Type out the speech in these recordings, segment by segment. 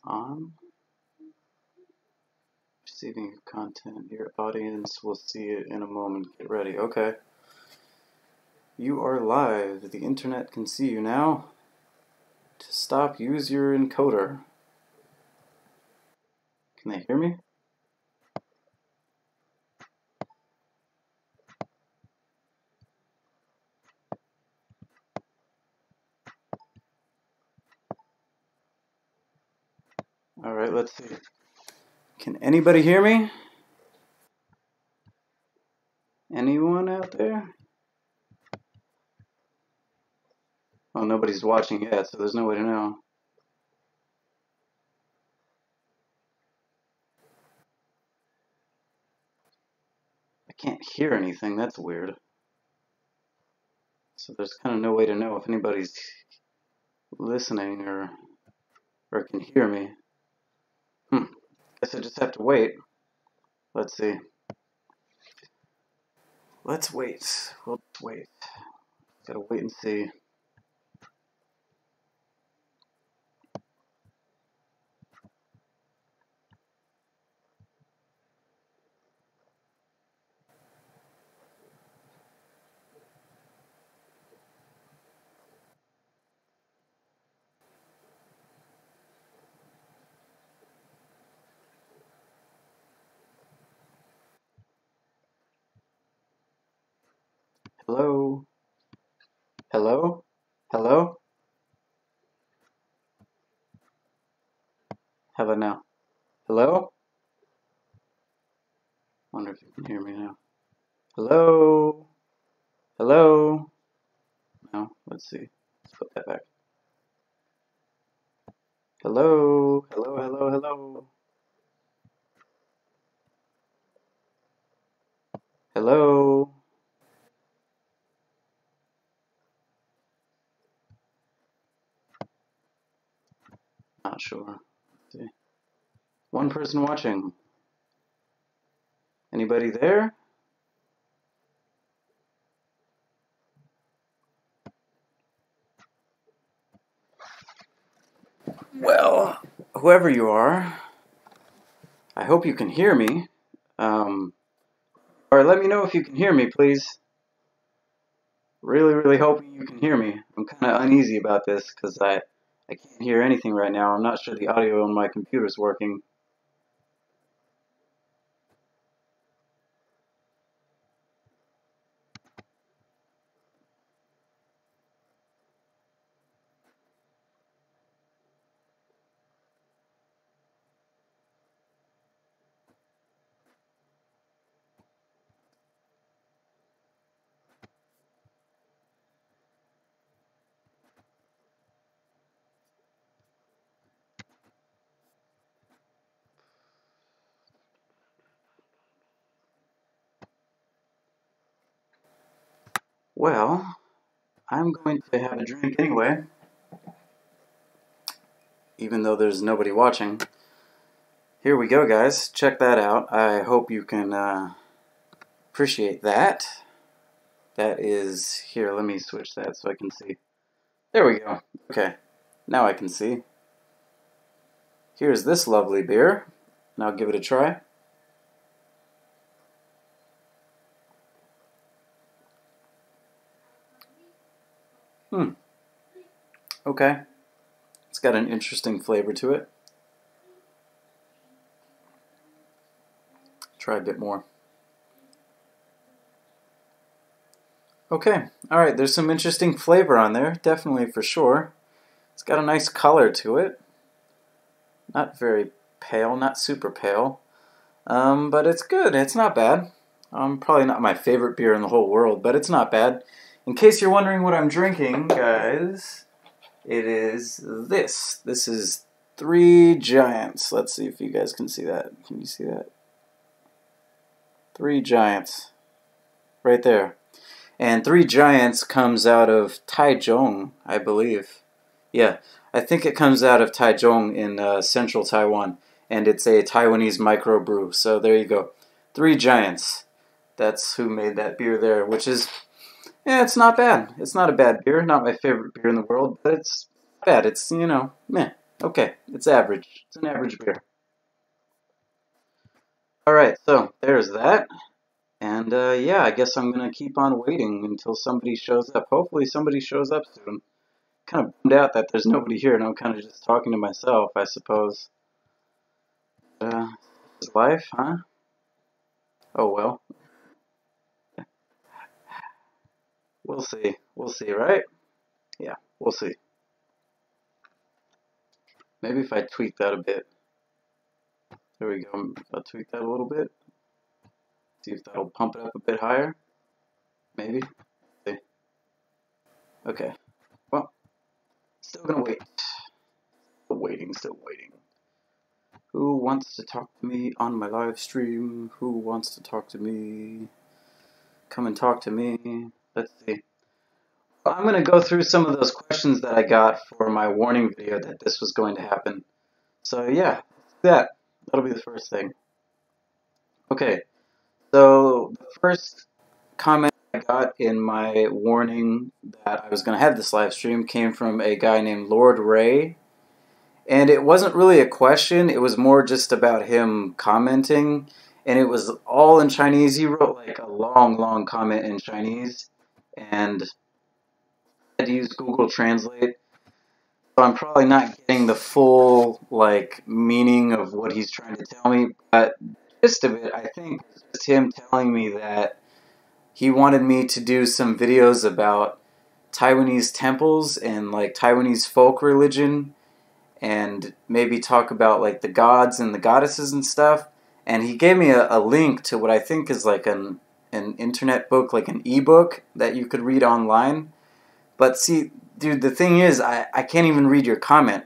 on. Receiving content. Your audience will see it in a moment. Get ready. Okay. You are live. The internet can see you now. To stop, use your encoder. Can they hear me? Alright, let's see. Can anybody hear me? Anyone out there? Oh, nobody's watching yet, so there's no way to know. I can't hear anything, that's weird. So there's kind of no way to know if anybody's listening or can hear me. Guess I just have to wait. Let's see. Let's wait. We'll wait. Gotta wait and see. Hello? Hello? Hello? How about now? Hello? Wonder if you can hear me now. Hello? Hello? No, let's see. Let's put that back. Hello? Hello, hello, hello? Hello? Not sure. Let's see. One person watching. Anybody there? Well, whoever you are, I hope you can hear me. Or let me know if you can hear me, please. Really, really hoping you can hear me. I'm kind of uneasy about this because I can't hear anything right now. I'm not sure the audio on my computer's working. Well, I'm going to have a drink anyway, even though there's nobody watching. Here we go, guys. Check that out. I hope you can appreciate that. That is, here, let me switch that so I can see. There we go. Okay, now I can see. Here's this lovely beer, and I'll give it a try. Okay. It's got an interesting flavor to it. Try a bit more. Okay, alright, there's some interesting flavor on there, definitely for sure. It's got a nice color to it. Not very pale, not super pale. But it's good, it's not bad. Probably not my favorite beer in the whole world, but it's not bad. In case you're wondering what I'm drinking, guys, it is this. This is Three Giants. Let's see if you guys can see that. Can you see that? Three Giants. Right there. And Three Giants comes out of Taichung, I believe. Yeah, I think it comes out of Taichung in central Taiwan. And it's a Taiwanese microbrew. So there you go. Three Giants. That's who made that beer there, which is, yeah, it's not bad. It's not a bad beer. Not my favorite beer in the world, but it's bad. It's, you know, meh. Okay, it's average. It's an average beer. Alright, so there's that. And yeah, I guess I'm gonna keep on waiting until somebody shows up. Hopefully somebody shows up soon. Kind of bummed out that there's nobody here and I'm kind of just talking to myself, I suppose. Is life, huh? Oh well. We'll see. We'll see, right? Yeah, we'll see. Maybe if I tweak that a bit. There we go. I'll tweak that a little bit. See if that'll pump it up a bit higher. Maybe. See. Okay. Well, still gonna wait. Still waiting, still waiting. Who wants to talk to me on my live stream? Who wants to talk to me? Come and talk to me. Let's see. Well, I'm gonna go through some of those questions that I got for my warning video that this was going to happen. So yeah, that'll be the first thing. Okay, so the first comment I got in my warning that I was going to have this live stream came from a guy named Lord Ray. And it wasn't really a question, it was more just about him commenting. And it was all in Chinese. He wrote like a long comment in Chinese. And I had to use Google Translate. So I'm probably not getting the full like meaning of what he's trying to tell me. But the gist of it, I think, is just him telling me that he wanted me to do some videos about Taiwanese temples and like Taiwanese folk religion and maybe talk about like the gods and the goddesses and stuff. And he gave me a link to what I think is like an internet book, like an ebook that you could read online. But see, dude, the thing is, I can't even read your comment.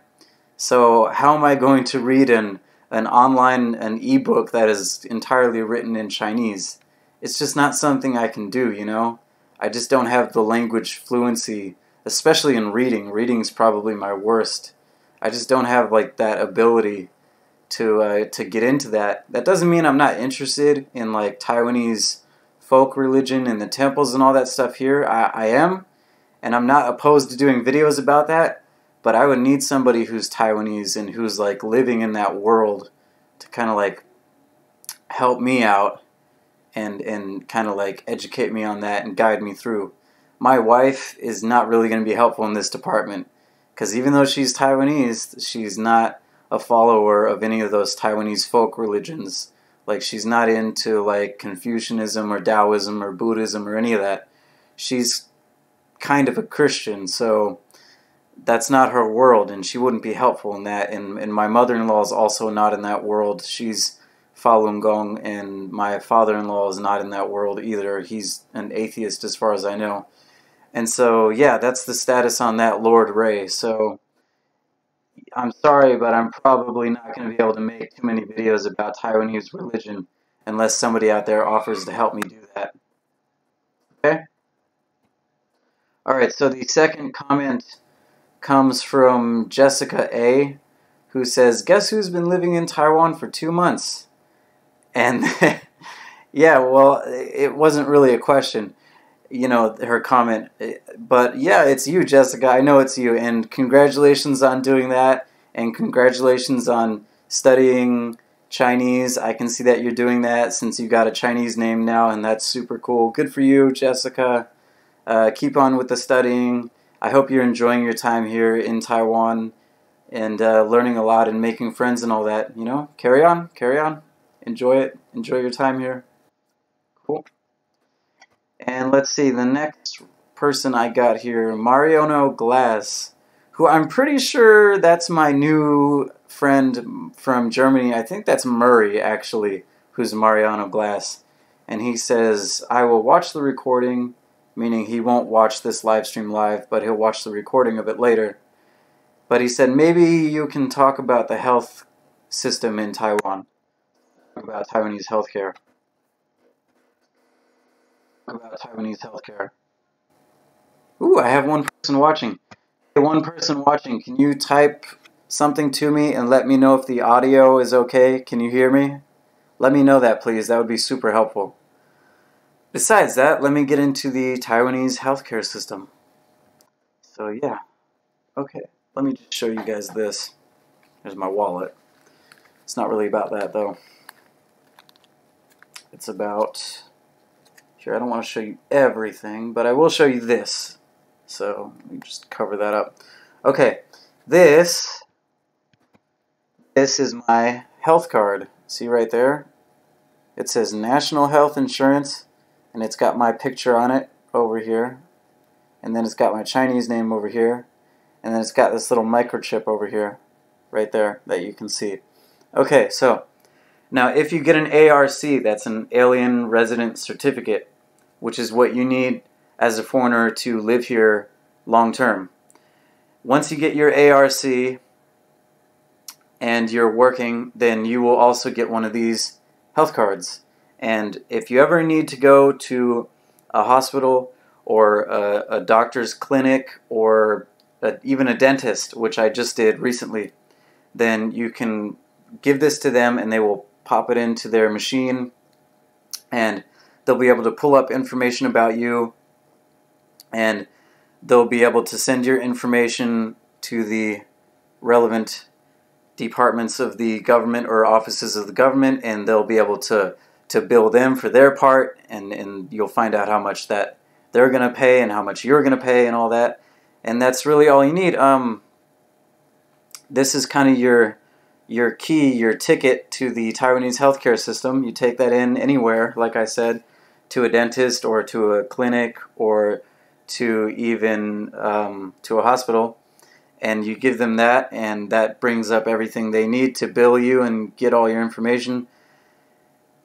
So how am I going to read an ebook that is entirely written in Chinese? It's just not something I can do, you know? I just don't have the language fluency, especially in reading. Reading's probably my worst. I just don't have like that ability to get into that. That doesn't mean I'm not interested in like Taiwanese folk religion and the temples and all that stuff here. I am, and I'm not opposed to doing videos about that, but I would need somebody who's Taiwanese and who's like living in that world to kind of like help me out and kind of like educate me on that and guide me through. My wife is not really going to be helpful in this department because even though she's Taiwanese, she's not a follower of any of those Taiwanese folk religions. Like she's not into like Confucianism or Taoism or Buddhism or any of that. She's kind of a Christian, so that's not her world and she wouldn't be helpful in that. And my mother-in-law is also not in that world. She's Falun Gong, and my father-in-law is not in that world either. He's an atheist as far as I know. And so, yeah, that's the status on that Lord Ray. So, I'm sorry, but I'm probably not going to be able to make too many videos about Taiwanese religion unless somebody out there offers to help me do that. Okay? Alright, so the second comment comes from Jessica A., who says, "Guess who's been living in Taiwan for 2 months?" And yeah, well, it wasn't really a question, you know, her comment. But yeah, it's you, Jessica. I know it's you. And congratulations on doing that. And congratulations on studying Chinese. I can see that you're doing that since you got a Chinese name now, and that's super cool. Good for you, Jessica. Keep on with the studying. I hope you're enjoying your time here in Taiwan and learning a lot and making friends and all that. You know, carry on, carry on. Enjoy it. Enjoy your time here. Cool. And let's see, the next person I got here, Mariano Glass, who I'm pretty sure that's my new friend from Germany. I think that's Murray, actually, who's Mariano Glass. And he says, "I will watch the recording," meaning he won't watch this live stream live, but he'll watch the recording of it later. But he said, "Maybe you can talk about the health system in Taiwan." About Taiwanese healthcare. About Taiwanese healthcare. Ooh, I have one person watching. Hey, one person watching, can you type something to me and let me know if the audio is okay? Can you hear me? Let me know that, please. That would be super helpful. Besides that, let me get into the Taiwanese healthcare system. So, yeah. Okay, let me just show you guys this. There's my wallet. It's not really about that, though. It's about... Here, I don't want to show you everything, but I will show you this. So, let me just cover that up. Okay, this is my health card. See right there? It says National Health Insurance, and it's got my picture on it over here. And then it's got my Chinese name over here. And then it's got this little microchip over here, right there, that you can see. Okay, so, now if you get an ARC, that's an Alien Resident Certificate, which is what you need as a foreigner to live here long term. Once you get your ARC and you're working, then you will also get one of these health cards. And if you ever need to go to a hospital or a doctor's clinic or even a dentist, which I just did recently, then you can give this to them and they will pop it into their machine and they'll be able to pull up information about you, and they'll be able to send your information to the relevant departments of the government or offices of the government, and they'll be able to bill them for their part, and you'll find out how much that they're going to pay and how much you're going to pay and all that. And that's really all you need. This is kind of your key, your ticket to the Taiwanese healthcare system. You take that in anywhere, like I said, to a dentist or to a clinic or to even to a hospital, and you give them that, and that brings up everything they need to bill you and get all your information.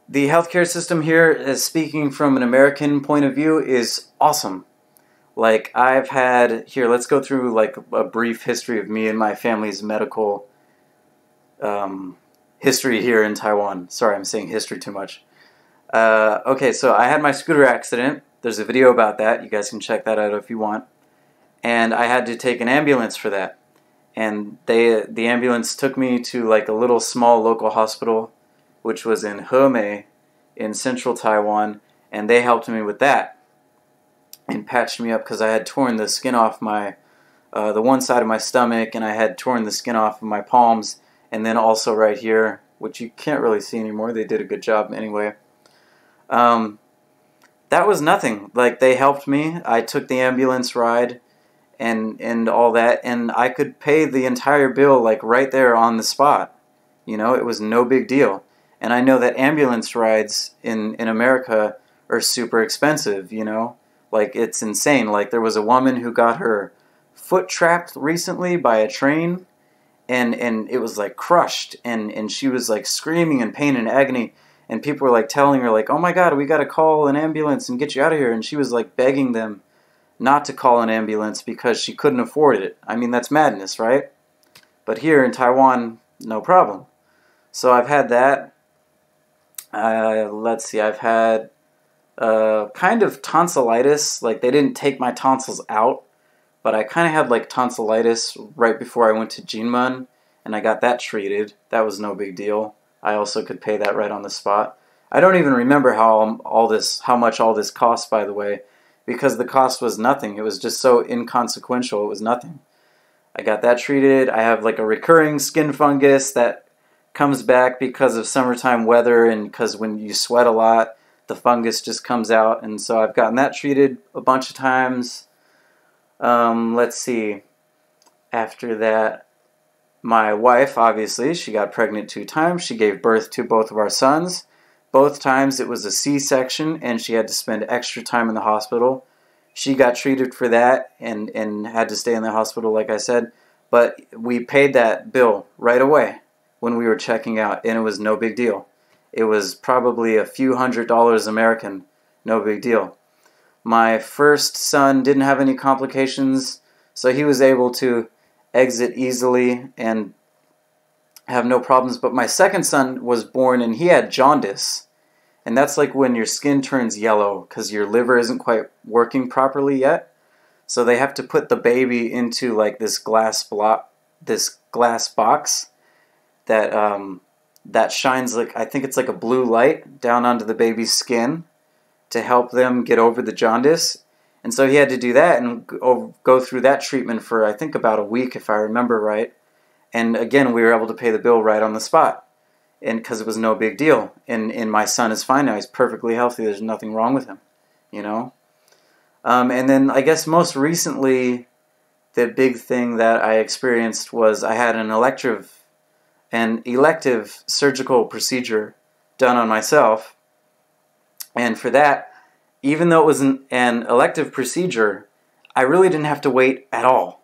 The healthcare system here, as speaking from an American point of view, is awesome. Like, I've had, here, let's go through like a brief history of me and my family's medical history here in Taiwan. Sorry, I'm saying history too much. Okay, so I had my scooter accident. There's a video about that. You guys can check that out if you want. And I had to take an ambulance for that. And the ambulance took me to like a little small local hospital, which was in Hemei in central Taiwan, and they helped me with that and patched me up because I had torn the skin off my the one side of my stomach, and I had torn the skin off of my palms, and then also right here, which you can't really see anymore. They did a good job anyway. That was nothing. Like, they helped me. I took the ambulance ride and all that, and I could pay the entire bill like right there on the spot. You know, it was no big deal. And I know that ambulance rides in America are super expensive, you know? Like, it's insane. Like, there was a woman who got her foot trapped recently by a train, and it was like crushed, and she was like screaming in pain and agony, and people were like telling her like, oh my god, we gotta call an ambulance and get you out of here, and she was like begging them not to call an ambulance because she couldn't afford it. I mean, that's madness, right? But here in Taiwan, no problem. So I've had that. Let's see, I've had kind of tonsillitis. Like, they didn't take my tonsils out, but I kind of had like tonsillitis right before I went to Jinmun, and I got that treated. That was no big deal. I also could pay that right on the spot. I don't even remember how much all this cost, by the way, because the cost was nothing. It was just so inconsequential. It was nothing. I got that treated. I have like a recurring skin fungus that comes back because of summertime weather, and because when you sweat a lot, the fungus just comes out. And so I've gotten that treated a bunch of times. Let's see. After that, my wife, obviously, she got pregnant 2 times. She gave birth to both of our sons. Both times it was a C-section, and she had to spend extra time in the hospital. She got treated for that and had to stay in the hospital, like I said. But we paid that bill right away when we were checking out, and it was no big deal. It was probably a few $100s American, no big deal. My first son didn't have any complications, so he was able to exit easily and have no problems. But my second son was born, and he had jaundice. And that's like when your skin turns yellow because your liver isn't quite working properly yet. So they have to put the baby into like this glass box that shines like, I think it's like a blue light down onto the baby's skin to help them get over the jaundice. And so he had to do that and go through that treatment for, I think, about a week, if I remember right. And again, we were able to pay the bill right on the spot, and because it was no big deal. And my son is fine now. He's perfectly healthy. There's nothing wrong with him, you know. And then I guess most recently, the big thing that I experienced was I had an elective surgical procedure done on myself. And for that, even though it was an elective procedure, I really didn't have to wait at all.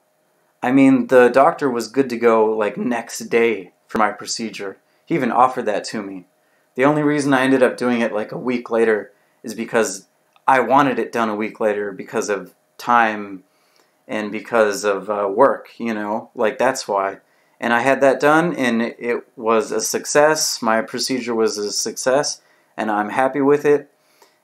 I mean, the doctor was good to go like next day for my procedure. He even offered that to me. The only reason I ended up doing it like a week later is because I wanted it done a week later because of time and because of work, you know, like that's why. And I had that done, and it was a success. My procedure was a success, and I'm happy with it.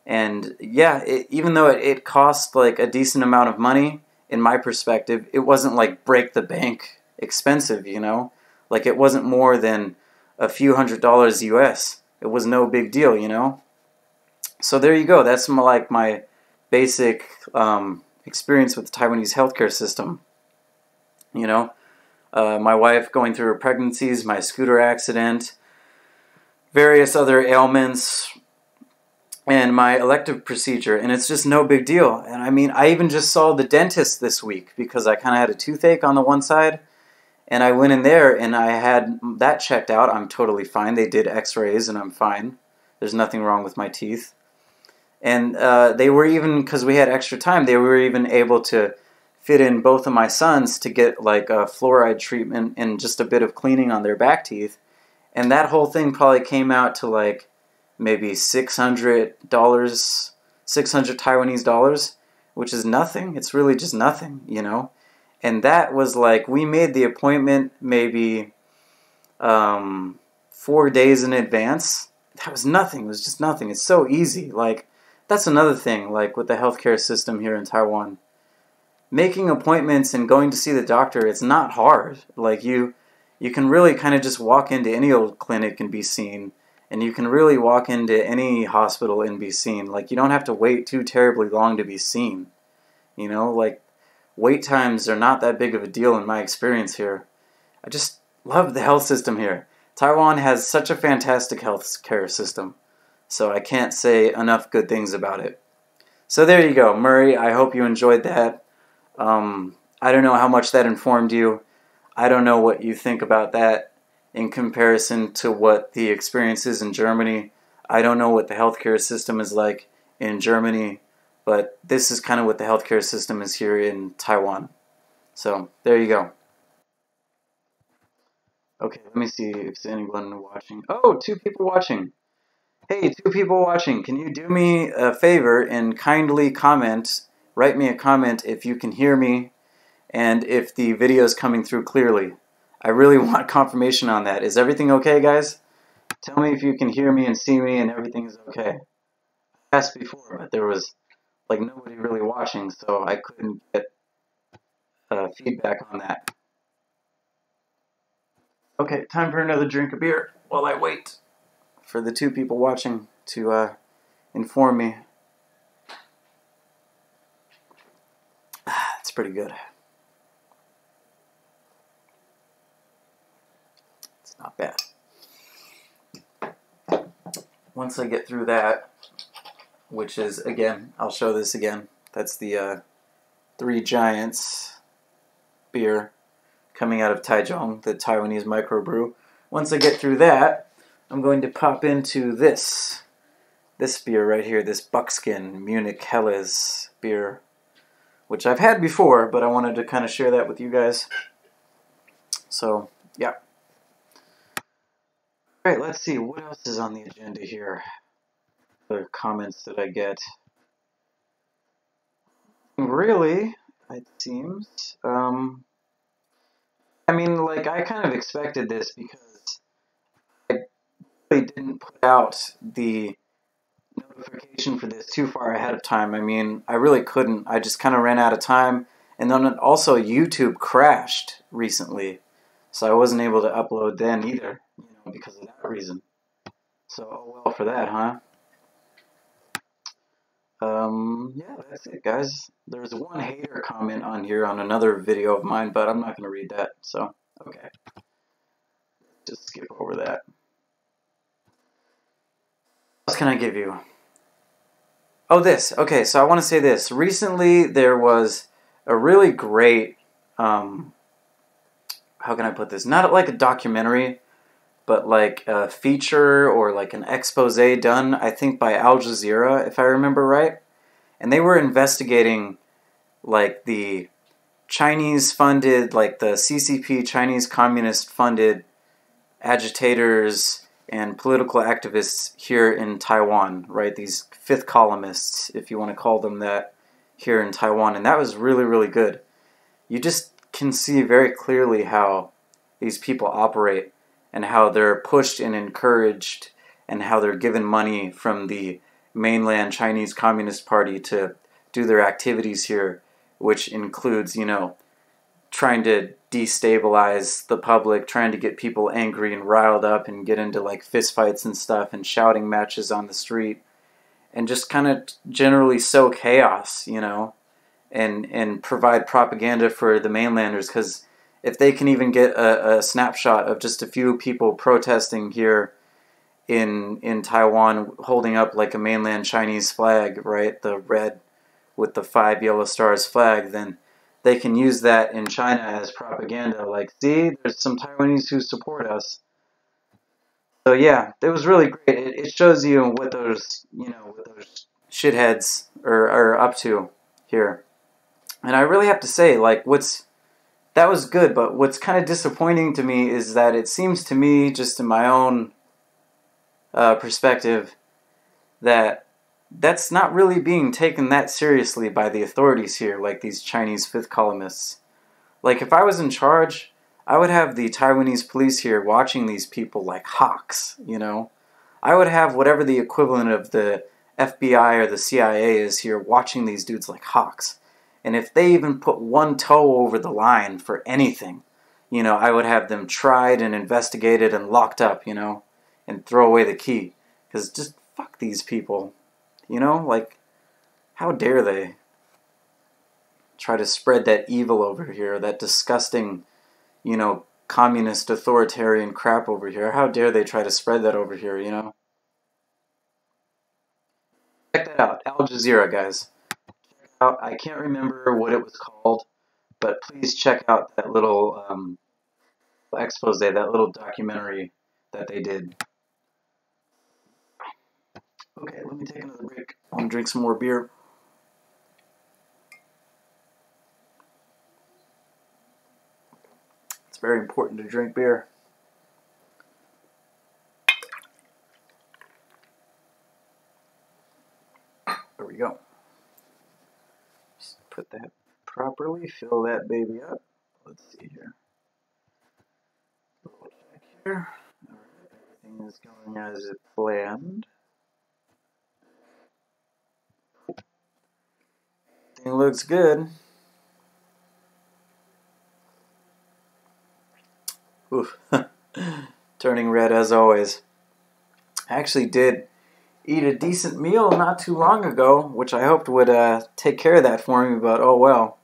And yeah, even though it cost like a decent amount of money, in my perspective, it wasn't like break the bank expensive, you know? Like it wasn't more than a few $100s US. It was no big deal, you know? So there you go. That's my basic experience with the Taiwanese healthcare system. You know, my wife going through her pregnancies, my scooter accident, various other ailments, and my elective procedure, and it's just no big deal. And I mean, I even just saw the dentist this week because I kind of had a toothache on the one side, and I went in there and I had that checked out. I'm totally fine. They did x-rays and I'm fine. There's nothing wrong with my teeth. And they were even, because we had extra time, they were even able to fit in both of my sons to get like a fluoride treatment and just a bit of cleaning on their back teeth. And that whole thing probably came out to like maybe $600, 600 Taiwanese dollars, which is nothing. It's really just nothing, you know. And that was like, we made the appointment maybe 4 days in advance. That was nothing. It was just nothing. It's so easy. Like, that's another thing, like with the healthcare system here in Taiwan. Making appointments and going to see the doctor, it's not hard. Like, you can really kind of just walk into any old clinic and be seen. And you can really walk into any hospital and be seen. Like, you don't have to wait too terribly long to be seen. You know, like, wait times are not that big of a deal in my experience here. I just love the health system here. Taiwan has such a fantastic health care system. So I can't say enough good things about it. So there you go, Murray. I hope you enjoyed that. I don't know how much that informed you. I don't know what you think about that in comparison to what the experience is in Germany. I don't know what the healthcare system is like in Germany, but this is kind of what the healthcare system is here in Taiwan. So there you go. Okay, let me see if there's anyone watching. Oh, 2 people watching. Hey, 2 people watching. Can you do me a favor and kindly comment, write me a comment if you can hear me and if the video is coming through clearly. I really want confirmation on that. Is everything okay, guys? Tell me if you can hear me and see me and everything is okay. I asked before, but there was like nobody really watching, so I couldn't get feedback on that. Okay, time for another drink of beer while I wait for the 2 people watching to inform me. It's pretty good. It's not bad. Once I get through that, which is, again, I'll show this again. That's the 3 Giants beer coming out of Taichung, the Taiwanese microbrew. Once I get through that, I'm going to pop into this beer right here, this Buckskin Munich Helles beer, which I've had before, but I wanted to kind of share that with you guys. So, yeah. All right, let's see, what else is on the agenda here? The comments that I get. Really, it seems. I mean, like, I kind of expected this because I really didn't put out the notification for this too far ahead of time. I mean, I really couldn't. I just kind of ran out of time. And then also YouTube crashed recently. So I wasn't able to upload then either, you know, because of that reason. So, oh well for that, huh? Yeah, that's it, guys. There's one hater comment on here on another video of mine, but I'm not going to read that, so, okay. Just skip over that. What else can I give you? Oh, this. Okay, so I want to say this. Recently, there was a really great, how can I put this? Not like a documentary, but like a feature or like an expose done, I think, by Al Jazeera, if I remember right. And they were investigating like the Chinese funded, like the CCP, Chinese communist funded agitators and political activists here in Taiwan, right? These fifth columnists, if you want to call them that, here in Taiwan. And that was really, really good. You just can see very clearly how these people operate and how they're pushed and encouraged and how they're given money from the mainland Chinese Communist Party to do their activities here, which includes, you know, trying to destabilize the public, trying to get people angry and riled up and get into like fistfights and stuff and shouting matches on the street and just kind of generally sow chaos, you know, and provide propaganda for the mainlanders, because if they can even get a snapshot of just a few people protesting here in Taiwan holding up like a mainland Chinese flag, right, the red with the 5 yellow stars flag, then they can use that in China as propaganda. Like, see, there's some Taiwanese who support us. So yeah, it was really great. It shows you what those, you know, what those shitheads are up to here. And I really have to say, like, that was good, but what's kind of disappointing to me is that it seems to me, just in my own perspective, that that's not really being taken that seriously by the authorities here, like these Chinese fifth columnists. Like, if I was in charge, I would have the Taiwanese police here watching these people like hawks, you know? I would have whatever the equivalent of the FBI or the CIA is here watching these dudes like hawks. And if they even put one toe over the line for anything, you know, I would have them tried and investigated and locked up, you know, and throw away the key. Because just fuck these people, you know? Like, how dare they try to spread that evil over here, that disgusting, you know, communist authoritarian crap over here. How dare they try to spread that over here, you know? Check that out, Al Jazeera, guys. I can't remember what it was called, but please check out that little expose, that little documentary that they did. Okay, let me take another break. I want to drink some more beer. It's very important to drink beer. There we go. Just put that properly, fill that baby up. Let's see here. Double check here. Alright, everything is going as it planned. Everything looks good. Oof. Turning red as always. I actually did eat a decent meal not too long ago, which I hoped would take care of that for me, but oh well.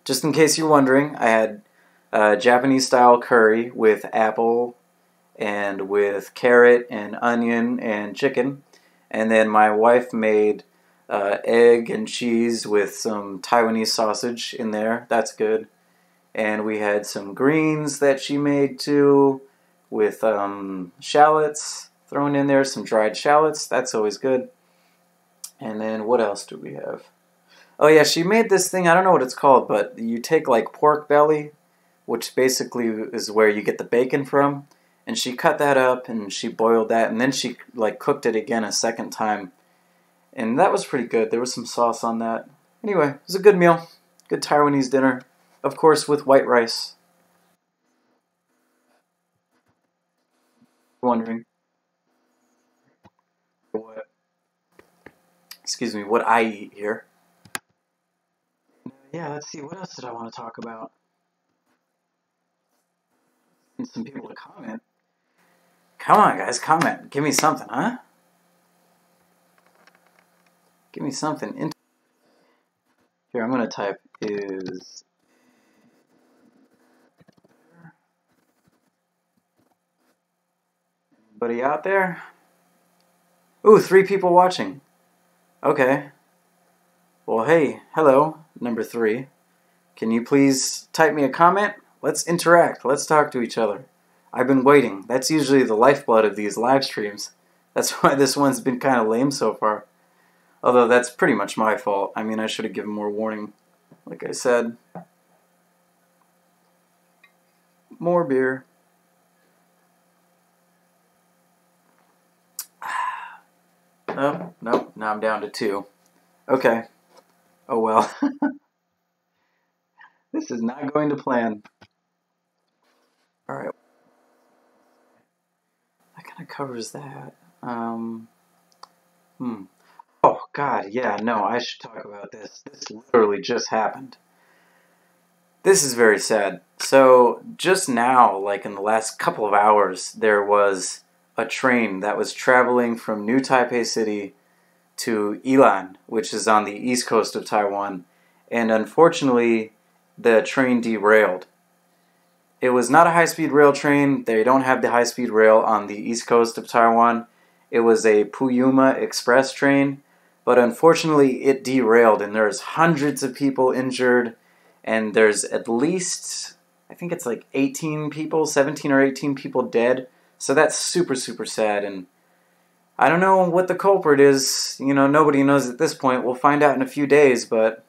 Just in case you're wondering, I had Japanese-style curry with apple and with carrot and onion and chicken. And then my wife made egg and cheese with some Taiwanese sausage in there. That's good. And we had some greens that she made too, with shallots thrown in there, some dried shallots. That's always good. And then what else do we have? Oh yeah, she made this thing, I don't know what it's called, but you take like pork belly, which basically is where you get the bacon from, and she cut that up and she boiled that, and then she like cooked it again a second time. And that was pretty good. There was some sauce on that. Anyway, it was a good meal. Good Taiwanese dinner. Of course, with white rice. Wondering what, excuse me, what I eat here. Yeah, let's see, what else did I want to talk about? And some people to comment. Come on, guys, comment. Give me something, huh? Give me something. Here, I'm going to type is... Anybody out there? Ooh, 3 people watching. Okay. Well, hey, hello, number 3. Can you please type me a comment? Let's interact. Let's talk to each other. I've been waiting. That's usually the lifeblood of these live streams. That's why this one's been kind of lame so far. Although that's pretty much my fault. I mean, I should have given more warning. Like I said. More beer. Nope, nope. Now I'm down to 2. Okay. Oh well. This is not going to plan. Alright. That kind of covers that. Oh, God, yeah, no, I should talk about this. This literally just happened. This is very sad. So, just now, like in the last couple of hours, there was a train that was traveling from New Taipei City to Ilan, which is on the east coast of Taiwan, and unfortunately, the train derailed. It was not a high-speed rail train. They don't have the high-speed rail on the east coast of Taiwan. It was a Puyuma Express train, but unfortunately it derailed, and there's hundreds of people injured, and there's at least, I think it's like 18 people, 17 or 18 people dead, so that's super, super sad, and I don't know what the culprit is. You know, nobody knows at this point. We'll find out in a few days, but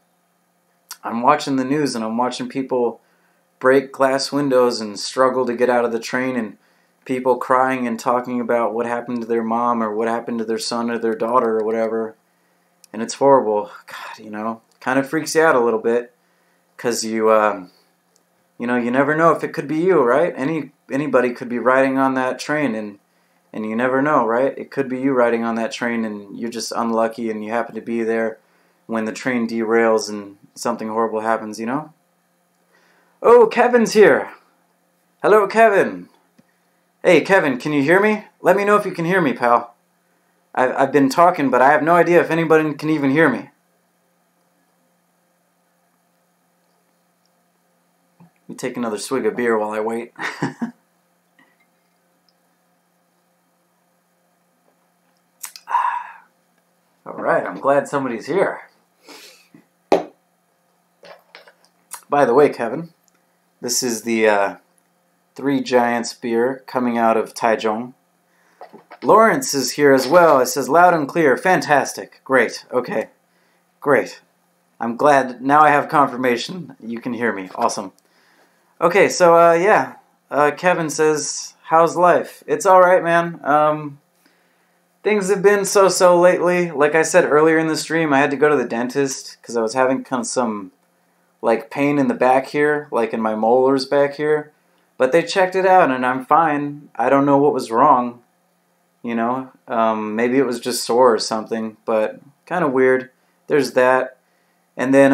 I'm watching the news, and I'm watching people break glass windows and struggle to get out of the train, and people crying and talking about what happened to their mom or what happened to their son or their daughter or whatever. And it's horrible. God, you know, kind of freaks you out a little bit because you know, you never know if it could be you, right? Anybody could be riding on that train, and you never know, right? It could be you riding on that train, and you're just unlucky and you happen to be there when the train derails and something horrible happens, you know? Oh, Kevin's here. Hello, Kevin. Hey, Kevin, can you hear me? Let me know if you can hear me, pal. I've been talking, but I have no idea if anybody can even hear me. Let me take another swig of beer while I wait. Alright, I'm glad somebody's here. By the way, Kevin, this is the 3 Giants beer coming out of Taichung. Lawrence is here as well. It says loud and clear. Fantastic. Great. Okay. Great. I'm glad. Now I have confirmation. You can hear me. Awesome. Okay, so, yeah. Kevin says, how's life? It's alright, man. Things have been so-so lately. Like I said earlier in the stream, I had to go to the dentist because I was having kind of some, like, pain in the back here, like in my molars back here. But they checked it out, and I'm fine. I don't know what was wrong. You know, maybe it was just sore or something, but kind of weird. There's that. And then,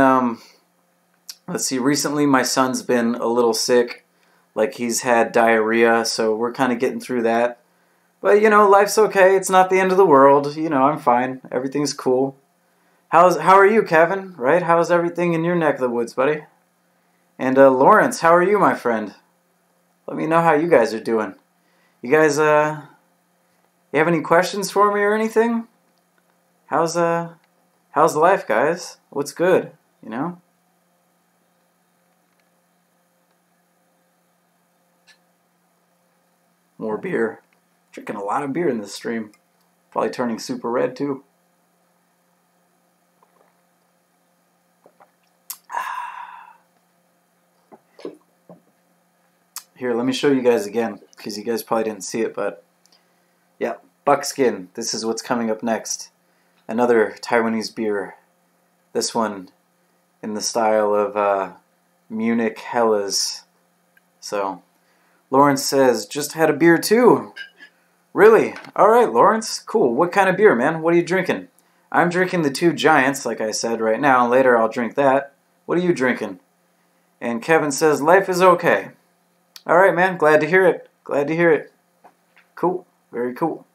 let's see, recently my son's been a little sick. Like, he's had diarrhea, so we're kind of getting through that. But, you know, life's okay. It's not the end of the world. You know, I'm fine. Everything's cool. How are you, Kevin? Right? How's everything in your neck of the woods, buddy? And, Lawrence, how are you, my friend? Let me know how you guys are doing. You guys, you have any questions for me or anything? How's life, guys? What's good, you know? More beer. Drinking a lot of beer in this stream. Probably turning super red, too. Here, let me show you guys again, because you guys probably didn't see it, but yeah, Buckskin. This is what's coming up next. Another Taiwanese beer. This one in the style of Munich Helles. So, Lawrence says, just had a beer too. Really? Alright, Lawrence. Cool. What kind of beer, man? What are you drinking? I'm drinking the 2 Giants, like I said right now, and later I'll drink that. What are you drinking? And Kevin says, life is okay. Alright, man. Glad to hear it. Glad to hear it. Cool. Very cool.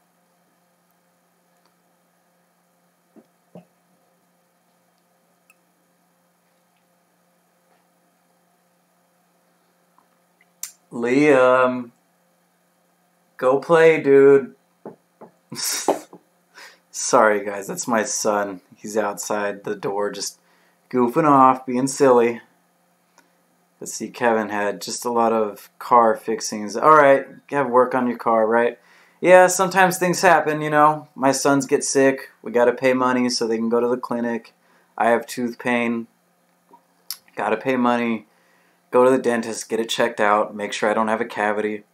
Liam. Go play, dude. Sorry, guys. That's my son. He's outside the door just goofing off, being silly. Let's see, Kevin had just a lot of car fixings. Alright, you have work on your car, right? Yeah, sometimes things happen, you know. My sons get sick. We gotta pay money so they can go to the clinic. I have tooth pain. Gotta pay money. Go to the dentist, get it checked out, make sure I don't have a cavity.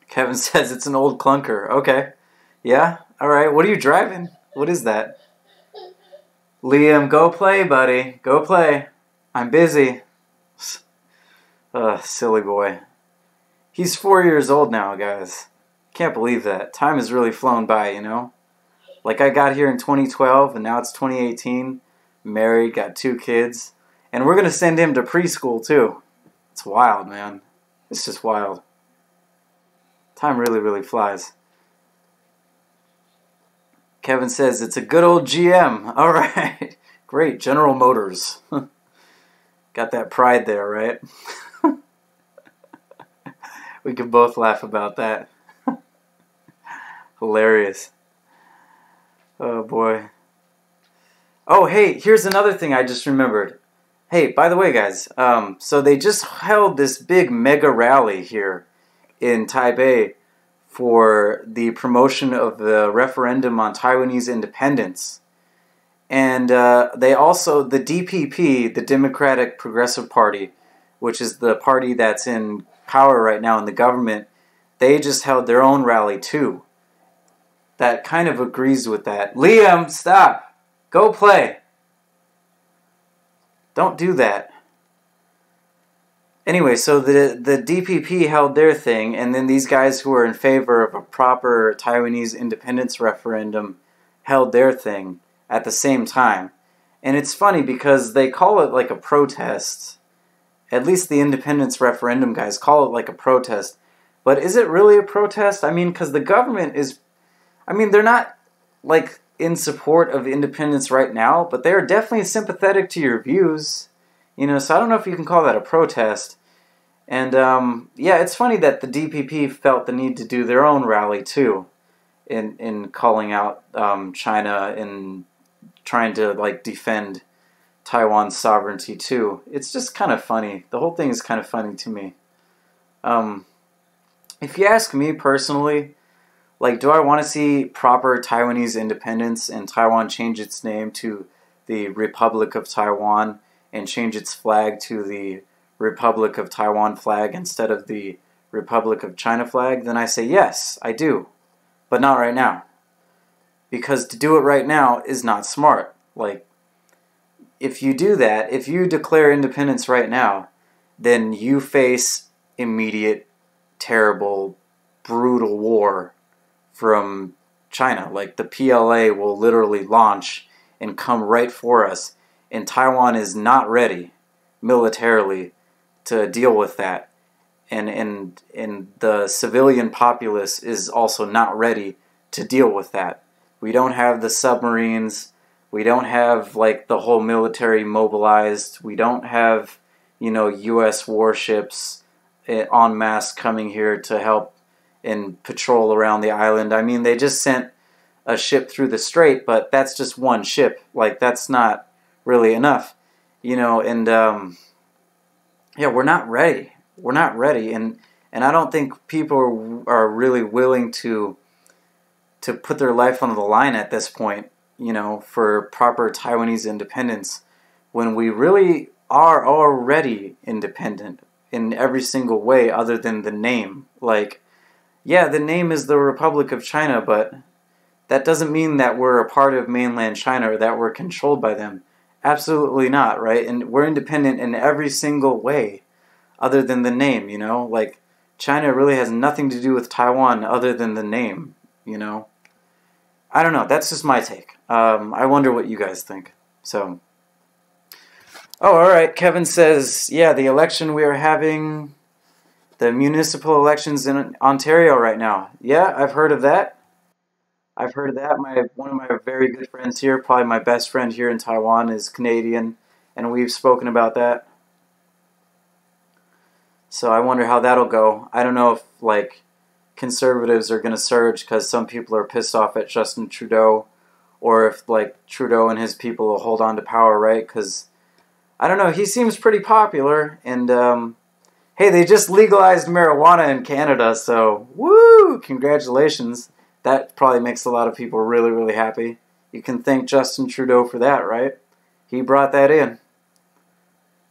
Kevin says it's an old clunker. Okay. Yeah? Alright, what are you driving? What is that? Liam, go play, buddy. Go play. I'm busy. Silly boy. He's 4 years old now, guys. Can't believe that. Time has really flown by, you know? Like, I got here in 2012, and now it's 2018. Married, got 2 kids. And we're going to send him to preschool, too. It's wild, man. It's just wild. Time really, really flies. Kevin says, it's a good old GM. All right. Great. General Motors. Got that pride there, right? We can both laugh about that. Hilarious. Oh, boy. Oh, hey, here's another thing I just remembered. Hey, by the way, guys, so they just held this big mega rally here in Taipei for the promotion of the referendum on Taiwanese independence. And they also, the DPP, the Democratic Progressive Party, which is the party that's in power right now in the government, they just held their own rally too. That kind of agrees with that. Liam, stop! Go play! Don't do that. Anyway, so the DPP held their thing, and then these guys who are in favor of a proper Taiwanese independence referendum held their thing at the same time. And it's funny because they call it like a protest. At least the independence referendum guys call it like a protest. But is it really a protest? I mean, because the government is... I mean, they're not like in support of independence right now, but they're definitely sympathetic to your views. You know, so I don't know if you can call that a protest. And, yeah, it's funny that the DPP felt the need to do their own rally, too, in calling out China and trying to, like, defend Taiwan's sovereignty, too. It's just kind of funny. The whole thing is kind of funny to me. If you ask me personally, like, do I want to see proper Taiwanese independence and Taiwan change its name to the Republic of Taiwan and change its flag to the Republic of Taiwan flag instead of the Republic of China flag, then I say yes, I do. But not right now. Because to do it right now is not smart. Like, if you do that, if you declare independence right now, then you face immediate, terrible, brutal war from China. Like, the PLA will literally launch and come right for us. And Taiwan is not ready militarily to deal with that. And the civilian populace is also not ready to deal with that. We don't have the submarines. We don't have, like, the whole military mobilized. We don't have, you know, U.S. warships en masse coming here to help and patrol around the island. I mean, they just sent a ship through the strait, but that's just one ship. Like, that's not really enough, you know. And yeah, we're not ready. We're not ready, and I don't think people are really willing to put their life on the line at this point, you know, for proper Taiwanese independence, when we really are already independent in every single way other than the name. Like, yeah, the name is the Republic of China, but that doesn't mean that we're a part of mainland China or that we're controlled by them. Absolutely not, right? And we're independent in every single way other than the name, you know? Like, China really has nothing to do with Taiwan other than the name, you know? I don't know. That's just my take. I wonder what you guys think. So, oh, all right. Kevin says, yeah, the election we are having, the municipal elections in Ontario right now. Yeah, I've heard of that. I've heard of that. One of my very good friends here, probably my best friend here in Taiwan, is Canadian, and we've spoken about that. So I wonder how that'll go. I don't know if, like, conservatives are going to surge because some people are pissed off at Justin Trudeau, or if, like, Trudeau and his people will hold on to power, right? Because, I don't know, he seems pretty popular, and, hey, they just legalized marijuana in Canada, so, woo, congratulations. That probably makes a lot of people really, really happy. You can thank Justin Trudeau for that, right? He brought that in.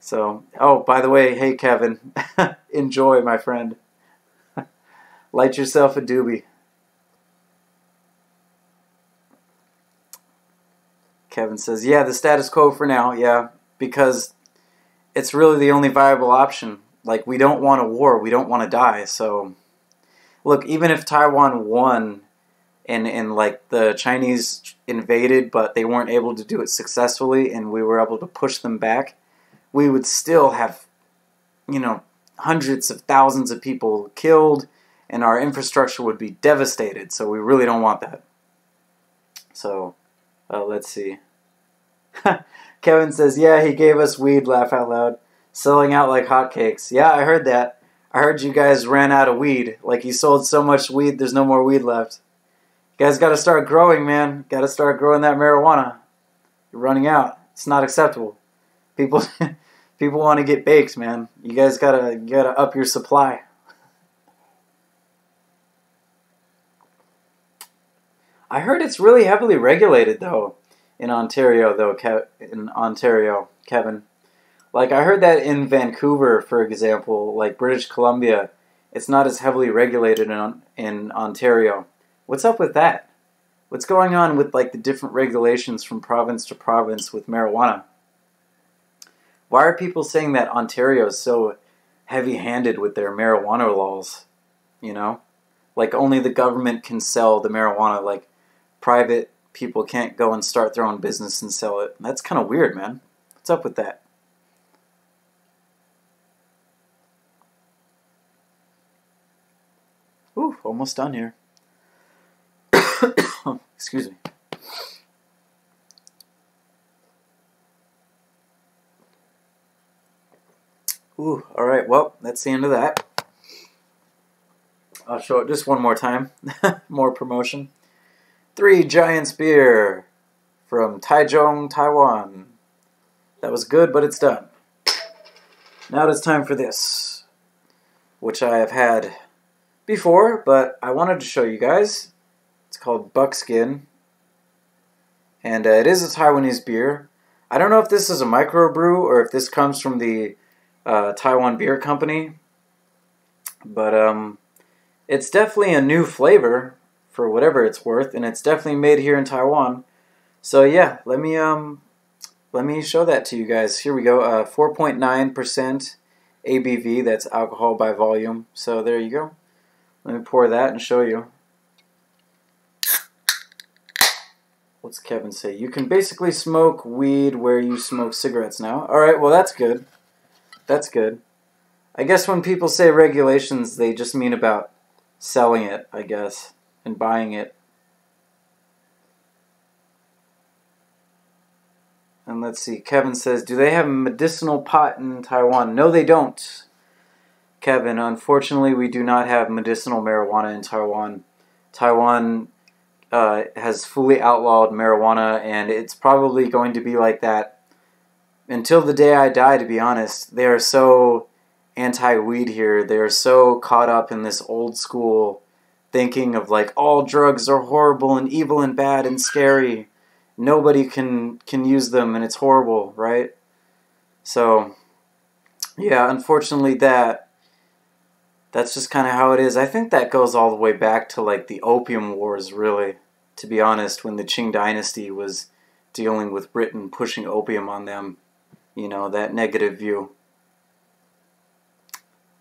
So, oh, by the way, hey, Kevin, enjoy, my friend. Light yourself a doobie. Kevin says, yeah, the status quo for now, yeah, because it's really the only viable option. Like, we don't want a war, we don't want to die, so... Look, even if Taiwan won and like the Chinese invaded, but they weren't able to do it successfully, and we were able to push them back, we would still have, you know, hundreds of thousands of people killed, and our infrastructure would be devastated, so we really don't want that. So, let's see. Kevin says, yeah, he gave us weed, laugh out loud. Selling out like hotcakes. Yeah, I heard that. I heard you guys ran out of weed. Like, you sold so much weed, there's no more weed left. You guys gotta start growing, man. Gotta start growing that marijuana. You're running out. It's not acceptable. People want to get baked, man. You guys gotta up your supply. I heard it's really heavily regulated, though, in Ontario, Kevin. Like, I heard that in Vancouver, for example, like British Columbia, it's not as heavily regulated in Ontario. What's up with that? What's going on with, like, the different regulations from province to province with marijuana? Why are people saying that Ontario is so heavy-handed with their marijuana laws, you know? Like, only the government can sell the marijuana, like, private people can't go and start their own business and sell it. That's kind of weird, man. What's up with that? Ooh, almost done here. Excuse me. Ooh, alright, well, that's the end of that. I'll show it just one more time. More promotion. 3 Giants beer from Taichung, Taiwan. That was good, but it's done. Now it's time for this, which I have had before, but I wanted to show you guys. It's called Buckskin, and it is a Taiwanese beer. I don't know if this is a microbrew or if this comes from the Taiwan Beer Company, but it's definitely a new flavor for whatever it's worth, and it's definitely made here in Taiwan. So yeah, let me show that to you guys. Here we go. 4.9% ABV. That's alcohol by volume. So there you go. Let me pour that and show you. What's Kevin say? You can basically smoke weed where you smoke cigarettes now. Alright, well that's good. That's good. I guess when people say regulations, they just mean about selling it, I guess, and buying it. And let's see, Kevin says, do they have medicinal pot in Taiwan? No, they don't. Kevin, unfortunately, we do not have medicinal marijuana in Taiwan. Taiwan has fully outlawed marijuana, and it's probably going to be like that until the day I die, to be honest. They are so anti-weed here. They are so caught up in this old school thinking of like, all drugs are horrible and evil and bad and scary. Nobody can use them, and it's horrible, right? So, yeah, unfortunately that's just kind of how it is. I think that goes all the way back to like the Opium Wars, really, to be honest, when the Qing Dynasty was dealing with Britain pushing opium on them. You know, that negative view.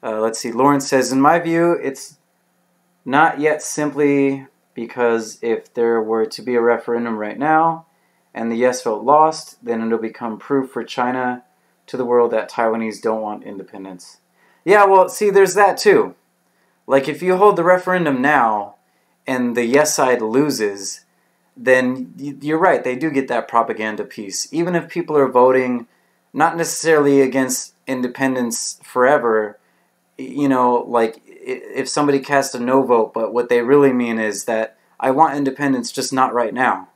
Let's see, Lawrence says, in my view, it's not yet simply because if there were to be a referendum right now and the yes vote lost, then it'll become proof for China to the world that Taiwanese don't want independence. Yeah, well, see, there's that too. Like, if you hold the referendum now and the yes side loses, then you're right, they do get that propaganda piece. Even if people are voting not necessarily against independence forever, you know, like if somebody cast a no vote, but what they really mean is that I want independence, just not right now,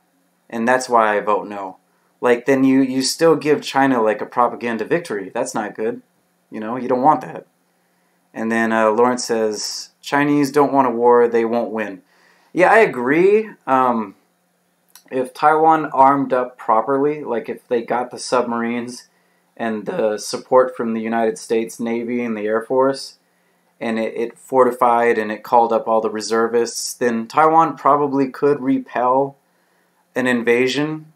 and that's why I vote no. Like, then you still give China like a propaganda victory. That's not good. You know, you don't want that. And then Lawrence says, Chinese don't want a war, they won't win. Yeah, I agree. If Taiwan armed up properly, like if they got the submarines and the support from the United States Navy and the Air Force, and it fortified and it called up all the reservists, then Taiwan probably could repel an invasion.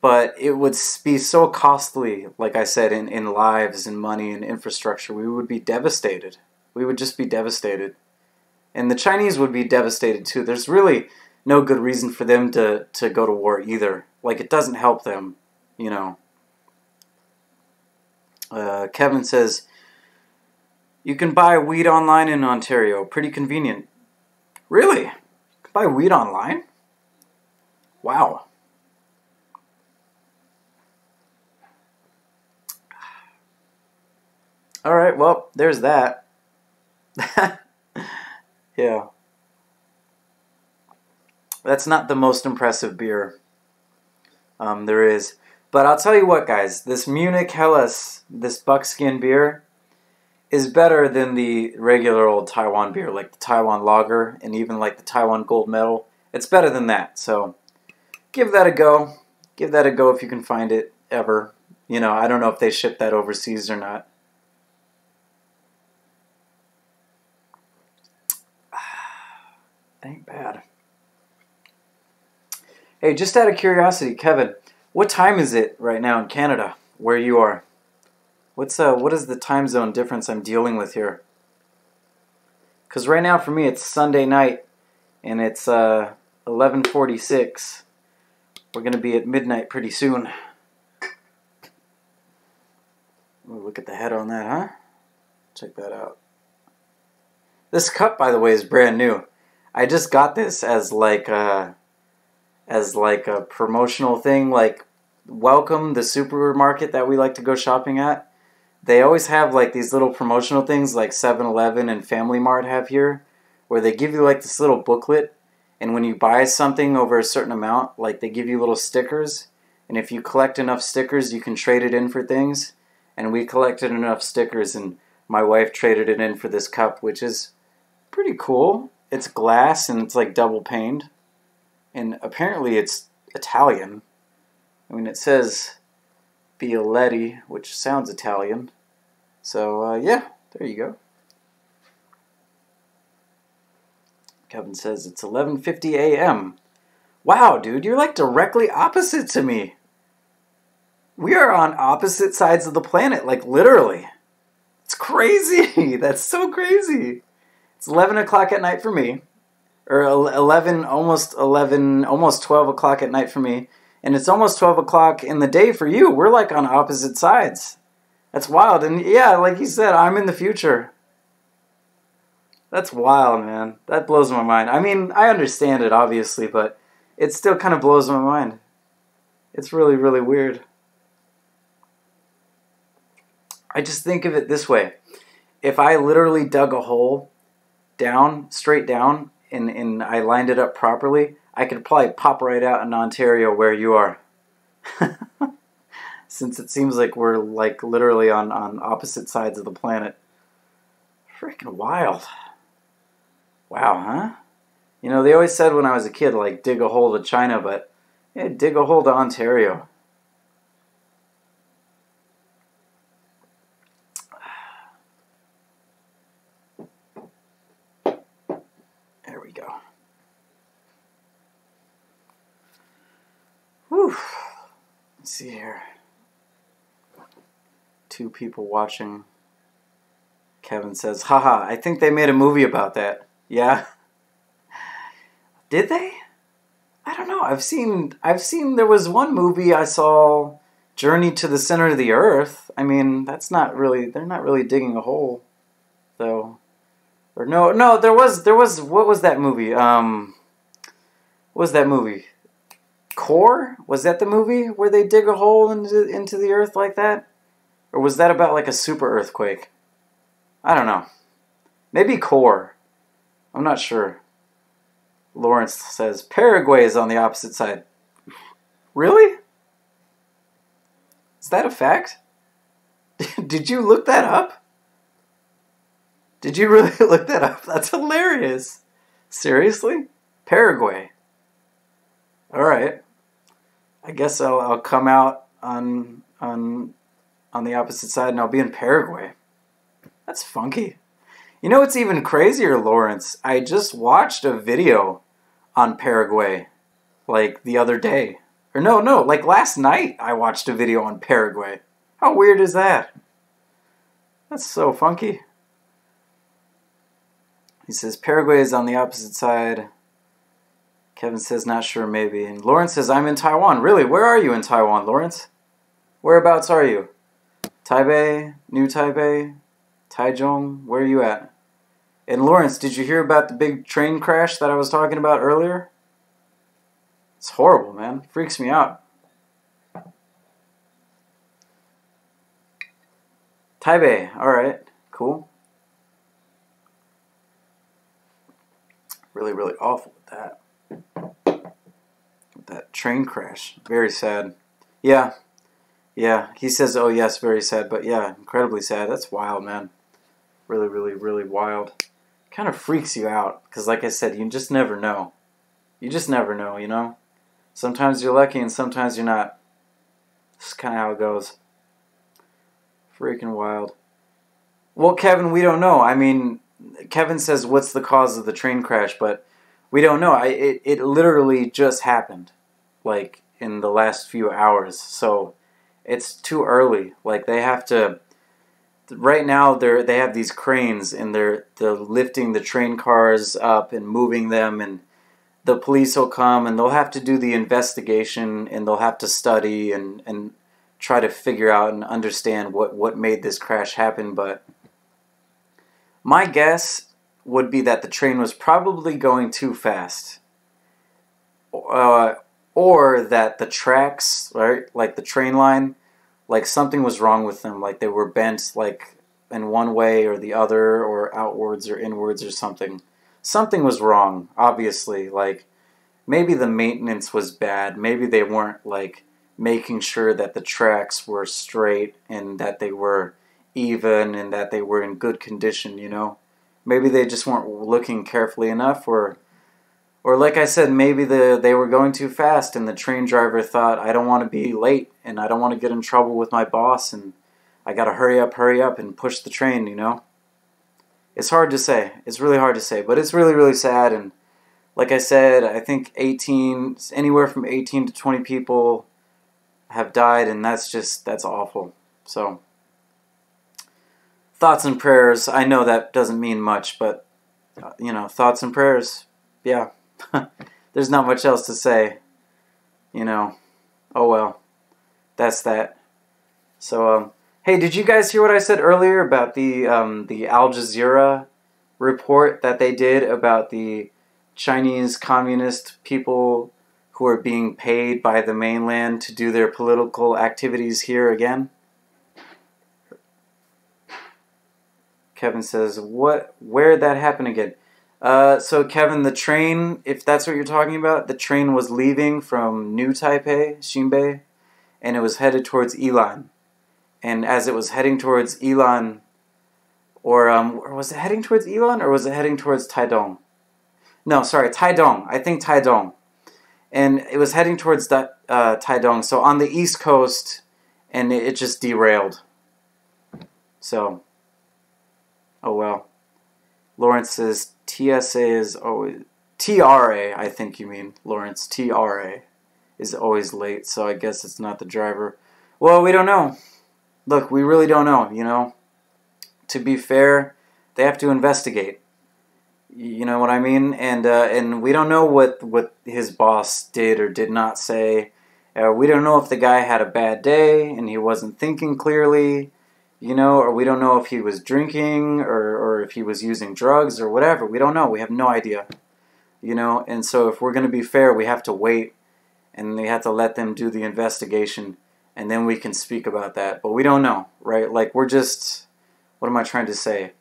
But it would be so costly, like I said, in lives and money and infrastructure. We would be devastated. We would just be devastated. And the Chinese would be devastated too. There's really no good reason for them to go to war either. Like, it doesn't help them, you know. Kevin says, you can buy weed online in Ontario. Pretty convenient. Really? You can buy weed online? Wow. Alright, well, there's that. Yeah. That's not the most impressive beer there is. But I'll tell you what, guys. This Munich Helles, this Buckskin beer, is better than the regular old Taiwan beer, like the Taiwan Lager and even like the Taiwan Gold Medal. It's better than that. So give that a go. Give that a go if you can find it ever. You know, I don't know if they ship that overseas or not. Ain't bad. Hey, just out of curiosity, Kevin, what time is it right now in Canada, where you are? What is the time zone difference I'm dealing with here? Because right now for me it's Sunday night, and it's 11:46. We're gonna be at midnight pretty soon. Ooh, look at the head on that, huh? Check that out. This cup, by the way, is brand new. I just got this as like a promotional thing. Like Wellcome, the supermarket that we like to go shopping at, they always have like these little promotional things like 7-Eleven and Family Mart have here, where they give you like this little booklet, and when you buy something over a certain amount, like they give you little stickers, and if you collect enough stickers, you can trade it in for things. And we collected enough stickers, and my wife traded it in for this cup, which is pretty cool. It's glass and it's like double paned, and apparently it's Italian. I mean, it says Violetti, which sounds Italian. So yeah, there you go. Kevin says it's 11:50 a.m. Wow, dude, you're like directly opposite to me. We are on opposite sides of the planet, like literally. It's crazy. That's so crazy. It's 11 o'clock at night for me, or almost 12 o'clock at night for me, and it's almost 12 o'clock in the day for you. We're like on opposite sides. That's wild. And yeah, like you said, I'm in the future. That's wild, man. That blows my mind. I mean, I understand it, obviously, but it still kind of blows my mind. It's really, really weird. I just think of it this way. If I literally dug a hole down, straight down, and I lined it up properly, I could probably pop right out in Ontario where you are. Since it seems like we're like literally on opposite sides of the planet. Freaking wild. Wow, huh? You know, they always said when I was a kid, like, dig a hole to China, but yeah, dig a hole to Ontario. There we go. Whew. Let's see here. 2 people watching. Kevin says, haha, I think they made a movie about that. Yeah? Did they? I don't know. I've seen there was one movie I saw, Journey to the Center of the Earth. I mean, that's not really, they're not really digging a hole, though. Or no, there was, what was that movie? What was that movie? Core? Was that the movie where they dig a hole into the earth like that? Or was that about like a super earthquake? I don't know. Maybe core. I'm not sure. Lawrence says Paraguay is on the opposite side. Really? Is that a fact? Did you look that up? Did you really look that up? That's hilarious. Seriously? Paraguay. Alright. I guess I'll come out on the opposite side and I'll be in Paraguay. That's funky. You know what's even crazier, Lawrence? I just watched a video on Paraguay, like the other day. Or no, like last night I watched a video on Paraguay. How weird is that? That's so funky. He says Paraguay is on the opposite side. Kevin says not sure, maybe. And Lawrence says I'm in Taiwan. Really? Where are you in Taiwan, Lawrence? Whereabouts are you? Taipei? New Taipei? Taichung? Where are you at? And Lawrence, did you hear about the big train crash that I was talking about earlier? It's horrible, man. Freaks me out. Taipei. Alright. Cool. Really, really awful with that. With that train crash. Very sad. Yeah. Yeah. He says, oh yes, very sad. But yeah, incredibly sad. That's wild, man. Really, really, really wild. Kind of freaks you out. Because like I said, you just never know. You just never know, you know? Sometimes you're lucky and sometimes you're not. This is kind of how it goes. Freaking wild. Well, Kevin, we don't know. I mean, Kevin says, what's the cause of the train crash? But we don't know. It literally just happened. Like, in the last few hours. So, it's too early. Like, they have to... Right now, they have these cranes, and they're lifting the train cars up and moving them, and the police will come, and they'll have to do the investigation, and they'll have to study and try to figure out and understand what made this crash happen. But my guess would be that the train was probably going too fast, or that the tracks, right, like the train line, like something was wrong with them, like they were bent like in one way or the other, or outwards or inwards or something. Something was wrong, obviously. Like maybe the maintenance was bad. Maybe they weren't like making sure that the tracks were straight and that they were even and that they were in good condition, you know. Maybe they just weren't looking carefully enough, or like I said, maybe they were going too fast and the train driver thought, I don't want to be late and I don't want to get in trouble with my boss and I got to hurry up and push the train, you know. It's hard to say. It's really hard to say, but it's really, really sad. And like I said, I think anywhere from 18 to 20 people have died, and that's awful. So, thoughts and prayers. I know that doesn't mean much, but, you know, thoughts and prayers. Yeah. There's not much else to say, you know. Oh well, that's that. So, hey, did you guys hear what I said earlier about the Al Jazeera report that they did about the Chinese communist people who are being paid by the mainland to do their political activities here again? Kevin says, where'd that happen again? So Kevin, the train, if that's what you're talking about, the train was leaving from New Taipei, Xinbei, and it was headed towards Ilan. And as it was heading towards Ilan, or was it heading towards Ilan, or was it heading towards Taidong? No, sorry, Taidong. I think Taidong. And it was heading towards Taidong, so on the east coast, and it just derailed. So, oh well. Lawrence says TSA is always... TRA, I think you mean, Lawrence. TRA is always late, so I guess it's not the driver. Well, we don't know. Look, we really don't know, you know. To be fair, they have to investigate. You know what I mean? And we don't know what his boss did or did not say. We don't know if the guy had a bad day and he wasn't thinking clearly, you know, or we don't know if he was drinking or if he was using drugs or whatever. We don't know. We have no idea, you know. And so if we're going to be fair, we have to wait and they have to let them do the investigation, and then we can speak about that. But we don't know, right? Like, we're just, what am I trying to say?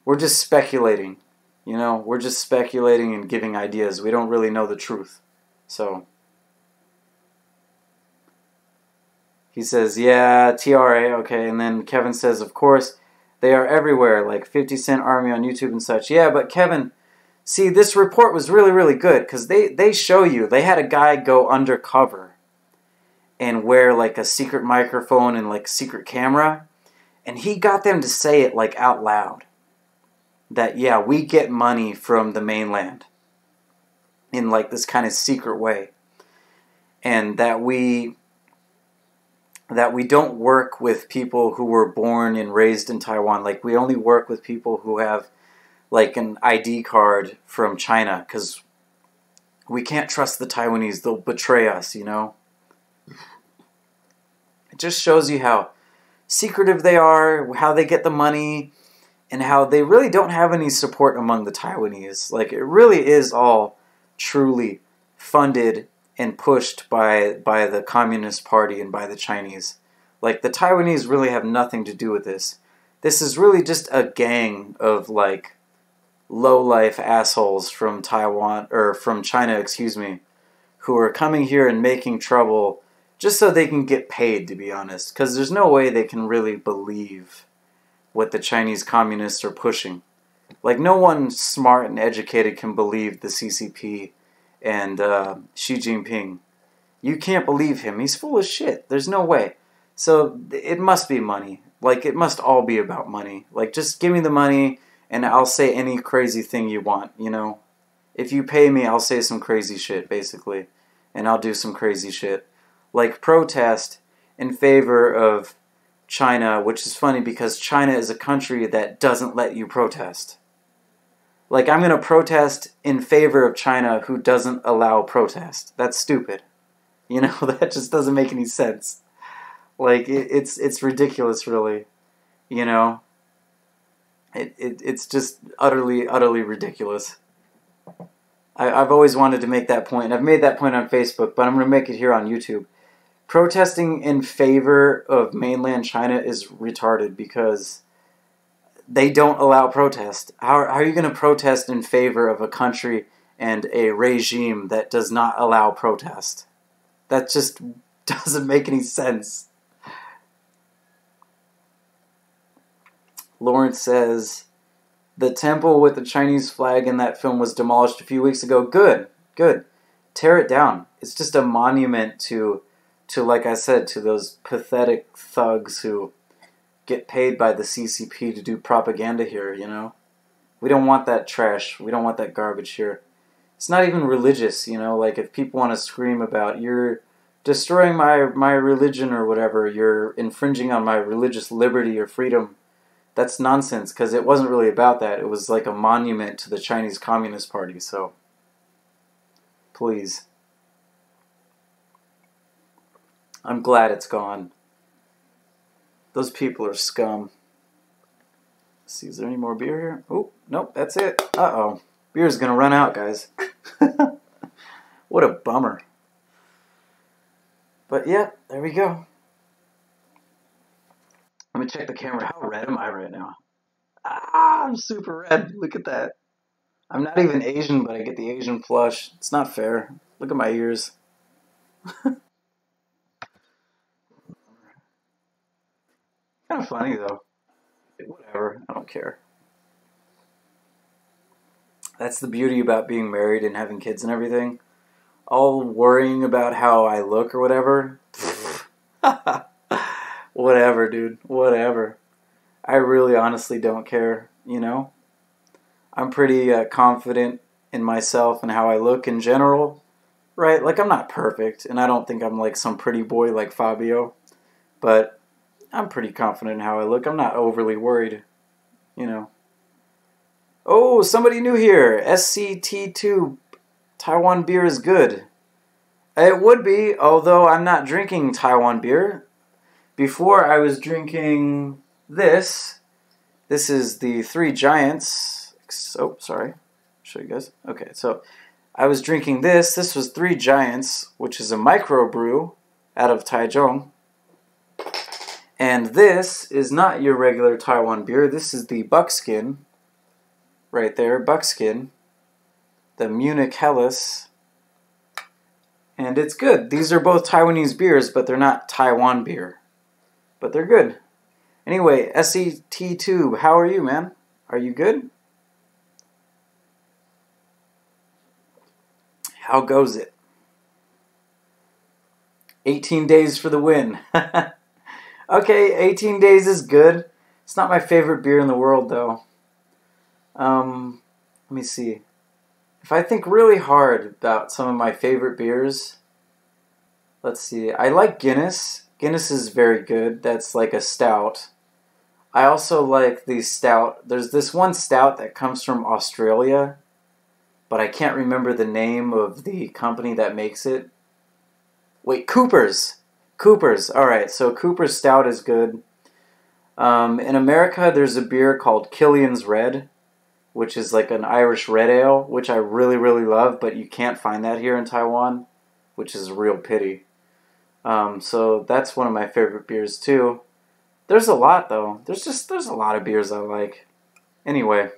we're just speculating. You know, we're just speculating and giving ideas. We don't really know the truth. So he says, yeah, TRA, okay. And then Kevin says, of course, they are everywhere, like 50 Cent Army on YouTube and such. Yeah, but Kevin, see, this report was really, really good because they show you. They had a guy go undercover and wear like a secret microphone and like secret camera. And he got them to say it like out loud. That, yeah, we get money from the mainland in like this kind of secret way. And that we don't work with people who were born and raised in Taiwan. Like, we only work with people who have like an ID card from China because we can't trust the Taiwanese. They'll betray us, you know? It just shows you how secretive they are, how they get the money, and how they really don't have any support among the Taiwanese. Like, it really is all truly funded and pushed by the Communist Party and by the Chinese. Like, the Taiwanese really have nothing to do with this. This is really just a gang of, like, low-life assholes from Taiwan, or from China, excuse me, who are coming here and making trouble just so they can get paid, to be honest. Because there's no way they can really believe what the Chinese communists are pushing. Like, no one smart and educated can believe the CCP and Xi Jinping. You can't believe him. He's full of shit. There's no way. So it must be money. Like, it must all be about money. Like, just give me the money and I'll say any crazy thing you want, you know? If you pay me, I'll say some crazy shit, basically. And I'll do some crazy shit. Like, protest in favor of China, which is funny because China is a country that doesn't let you protest. Like, I'm going to protest in favor of China who doesn't allow protest. That's stupid. You know, that just doesn't make any sense. Like, it's ridiculous, really. You know? It's just utterly ridiculous. I've always wanted to make that point. I've made that point on Facebook, but I'm going to make it here on YouTube. Protesting in favor of mainland China is retarded because they don't allow protest. How are you going to protest in favor of a country and a regime that does not allow protest? That just doesn't make any sense. Lawrence says, the temple with the Chinese flag in that film was demolished a few weeks ago. Good, good. Tear it down. It's just a monument to, like I said, to those pathetic thugs who get paid by the CCP to do propaganda here, you know? We don't want that trash. We don't want that garbage here. It's not even religious, you know? Like, if people want to scream about, you're destroying my religion or whatever, you're infringing on my religious liberty or freedom, that's nonsense, because it wasn't really about that. It was like a monument to the Chinese Communist Party, so please. I'm glad it's gone. Those people are scum. Let's see, is there any more beer here? Oh, nope, that's it. Uh-oh. Beer's gonna run out, guys. What a bummer. But yeah, there we go. Let me check the camera. How red am I right now? Ah, I'm super red. Look at that. I'm not even Asian, but I get the Asian flush. It's not fair. Look at my ears. Kind of funny, though. Whatever. I don't care. That's the beauty about being married and having kids and everything. All worrying about how I look or whatever. Whatever, dude. Whatever. I really honestly don't care, you know? I'm pretty confident in myself and how I look in general, right? Like, I'm not perfect, and I don't think I'm like some pretty boy like Fabio, but I'm pretty confident in how I look. I'm not overly worried, you know? Oh, somebody new here. SCT2 Taiwan beer is good. It would be, although I'm not drinking Taiwan beer. Before I was drinking this. This is the Three Giants. Oh, sorry. Show you guys. Okay, so I was drinking this. This was Three Giants, which is a microbrew out of Taichung. And this is not your regular Taiwan beer. This is the Buckskin right there, Buckskin, the Munich Helles, and it's good. These are both Taiwanese beers, but they're not Taiwan beer, but they're good. Anyway, SET Tube, how are you, man? Are you good? How goes it? 18 days for the win. Okay, 18 days is good. It's not my favorite beer in the world, though. Let me see. If I think really hard about some of my favorite beers, let's see. I like Guinness. Guinness is very good. That's like a stout. I also like the stout. There's this one stout that comes from Australia, but I can't remember the name of the company that makes it. Wait, Cooper's. Cooper's. Alright, so Cooper's Stout is good. In America, there's a beer called Killian's Red, which is like an Irish red ale, which I really, really love, but you can't find that here in Taiwan, which is a real pity. So that's one of my favorite beers, too. There's a lot, though. There's a lot of beers I like. Anyway.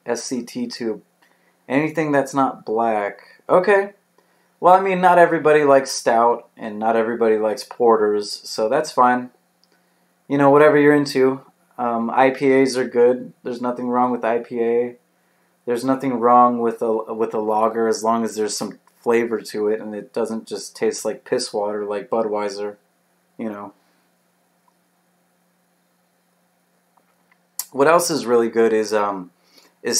SCT Tube. Anything that's not black. Okay. Well, I mean, not everybody likes stout, and not everybody likes porters, so that's fine. You know, whatever you're into. IPAs are good. There's nothing wrong with IPA. There's nothing wrong with a lager as long as there's some flavor to it, and it doesn't just taste like piss water like Budweiser, you know. What else is really good is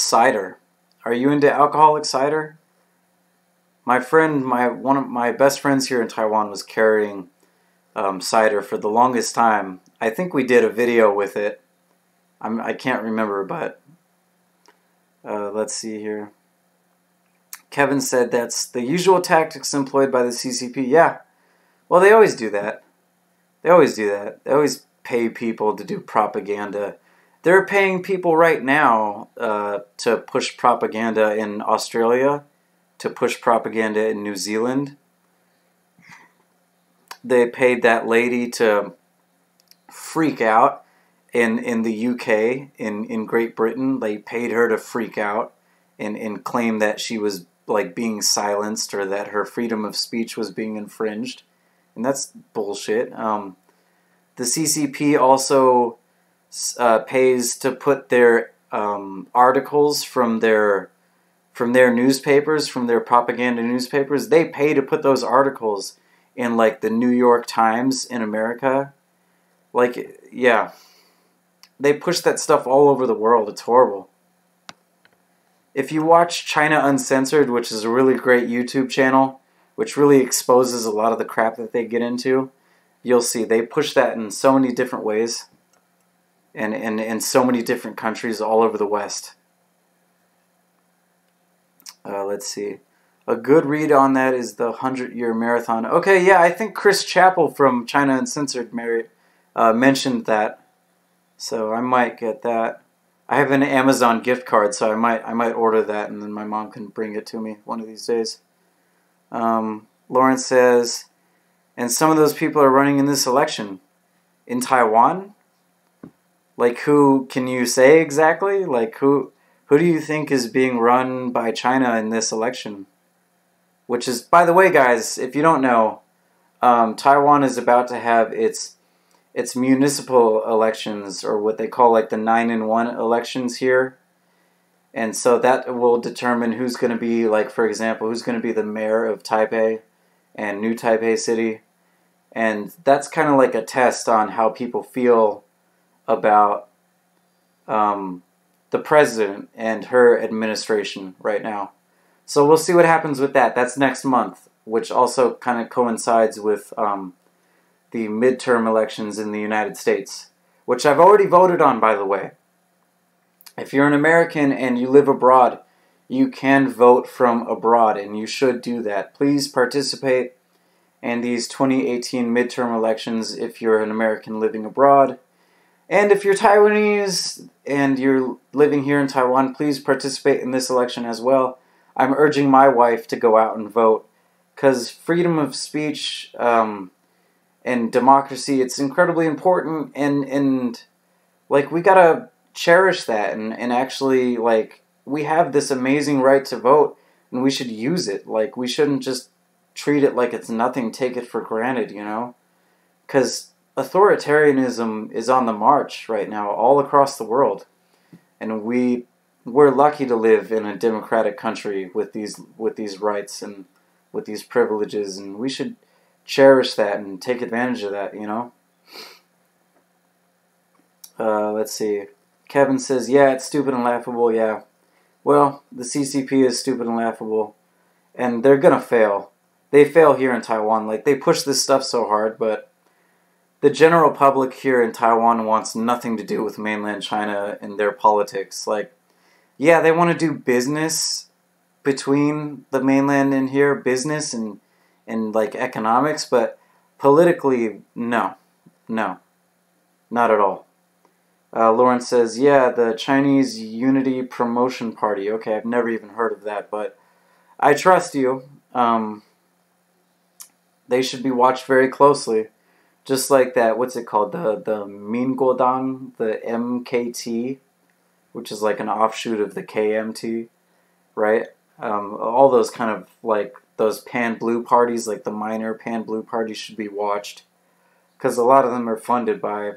cider. Are you into alcoholic cider? My friend, one of my best friends here in Taiwan was carrying cider for the longest time. I think we did a video with it. I can't remember, but let's see here. Kevin said that's the usual tactics employed by the CCP. Yeah, well, they always do that. They always do that. They always pay people to do propaganda. They're paying people right now to push propaganda in Australia, to push propaganda in New Zealand. They paid that lady to freak out in the UK, in Great Britain. They paid her to freak out and claim that she was like being silenced or that her freedom of speech was being infringed. And that's bullshit. The CCP also pays to put their articles from their newspapers, from their propaganda newspapers. They pay to put those articles in like the New York Times in America. Like, yeah. They push that stuff all over the world. It's horrible. If you watch China Uncensored, which is a really great YouTube channel, which really exposes a lot of the crap that they get into, you'll see they push that in so many different ways. And in so many different countries all over the West. Let's see. A good read on that is the 100-year marathon. Okay, yeah, I think Chris Chappell from China Uncensored mentioned that. So I might get that. I have an Amazon gift card, so I might order that, and then my mom can bring it to me one of these days. Lawrence says, and some of those people are running in this election. In Taiwan? Like, who can you say exactly? Like, who do you think is being run by China in this election? Which is, by the way, guys, if you don't know, Taiwan is about to have its municipal elections, or what they call like the 9-in-1 elections here. And so that will determine who's going to be, like, for example, who's going to be the mayor of Taipei and New Taipei City. And that's kind of like a test on how people feel about the president and her administration right now. So we'll see what happens with that. That's next month, which also kind of coincides with the midterm elections in the United States, which I've already voted on, by the way. If you're an American and you live abroad, you can vote from abroad, and you should do that. Please participate in these 2018 midterm elections if you're an American living abroad. And if you're Taiwanese and you're living here in Taiwan, please participate in this election as well. I'm urging my wife to go out and vote, because freedom of speech and democracy, it's incredibly important, and Like, we gotta cherish that and actually, like, we have this amazing right to vote, and we should use it. Like, we shouldn't just treat it like it's nothing, take it for granted, you know? Because authoritarianism is on the march right now all across the world. And we're lucky to live in a democratic country with these rights and with these privileges, and we should cherish that and take advantage of that, you know? Let's see. Kevin says, yeah, it's stupid and laughable, yeah. Well, the CCP is stupid and laughable, and they're gonna fail. They fail here in Taiwan. Like, they push this stuff so hard, but the general public here in Taiwan wants nothing to do with mainland China and their politics. Like, yeah, they want to do business between the mainland and here, business and like economics, but politically, no, not at all. Lawrence says, yeah, the Chinese Unity Promotion Party. Okay, I've never even heard of that, but I trust you. They should be watched very closely. Just like that, what's it called? The Mingodang, the MKT, which is like an offshoot of the KMT, right? All those kind of, like, those pan-blue parties, like the minor pan-blue parties, should be watched. Because a lot of them are funded by,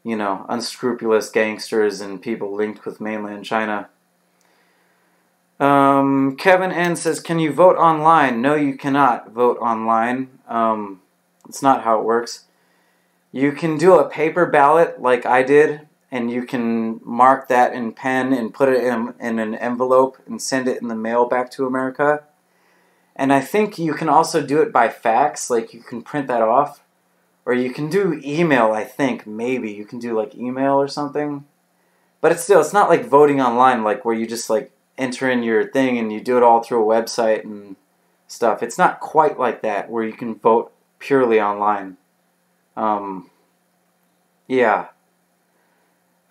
you know, unscrupulous gangsters and people linked with mainland China. Kevin N says, can you vote online? No, you cannot vote online. It's not how it works. You can do a paper ballot like I did, and you can mark that in pen and put it in an envelope and send it in the mail back to America. And I think you can also do it by fax, like you can print that off. Or you can do email, I think, maybe. You can do like email or something. But it's not like voting online, like where you just like enter in your thing and you do it all through a website and stuff. It's not quite like that, where you can vote purely online. Yeah.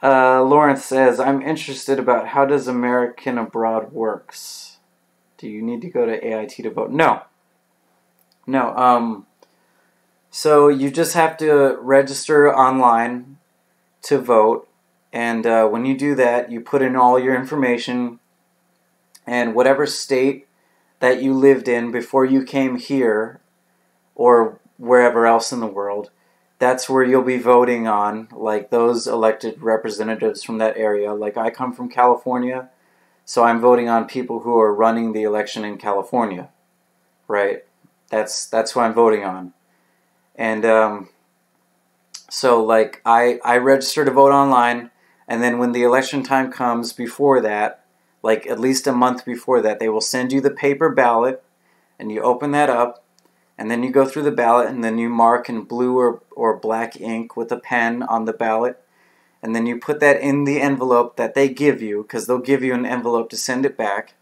Lawrence says, I'm interested about how does American Abroad works. Do you need to go to AIT to vote? No. So you just have to register online to vote. And when you do that, you put in all your information. And whatever state that you lived in before you came here, or wherever else in the world, that's where you'll be voting on, like those elected representatives from that area. Like, I come from California, so I'm voting on people who are running the election in California, right? That's who I'm voting on. And so, like, I register to vote online, and then when the election time comes before that, like at least a month before that, they will send you the paper ballot, and you open that up, and then you go through the ballot, and then you mark in blue or black ink with a pen on the ballot, and then you put that in the envelope that they give you, because they'll give you an envelope to send it back,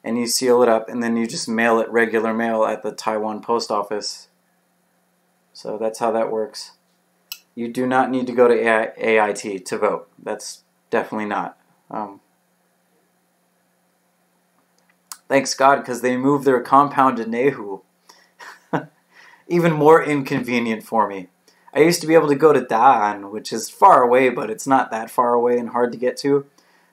and you seal it up, and then you just mail it regular mail at the Taiwan post office. So that's how that works. You do not need to go to AIT to vote. That's definitely not. Thanks God, because they moved their compound to Nehu. Even more inconvenient for me. I used to be able to go to Da'an, which is far away, but it's not that far away and hard to get to.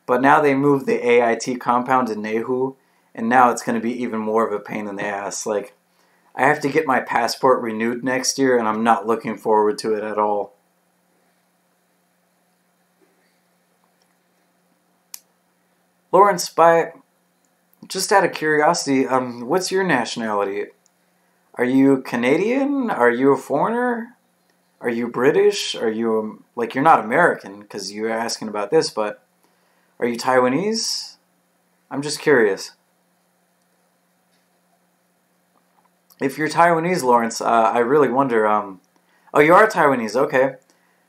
But now they moved the AIT compound to Nehu, and now it's going to be even more of a pain in the ass. Like, I have to get my passport renewed next year, and I'm not looking forward to it at all. Lawrence, just out of curiosity, what's your nationality? Are you Canadian? Are you a foreigner? Are you British? Are you, like, you're not American, because you're asking about this, but are you Taiwanese? I'm just curious. If you're Taiwanese, Lawrence, I really wonder, oh, you are Taiwanese, okay.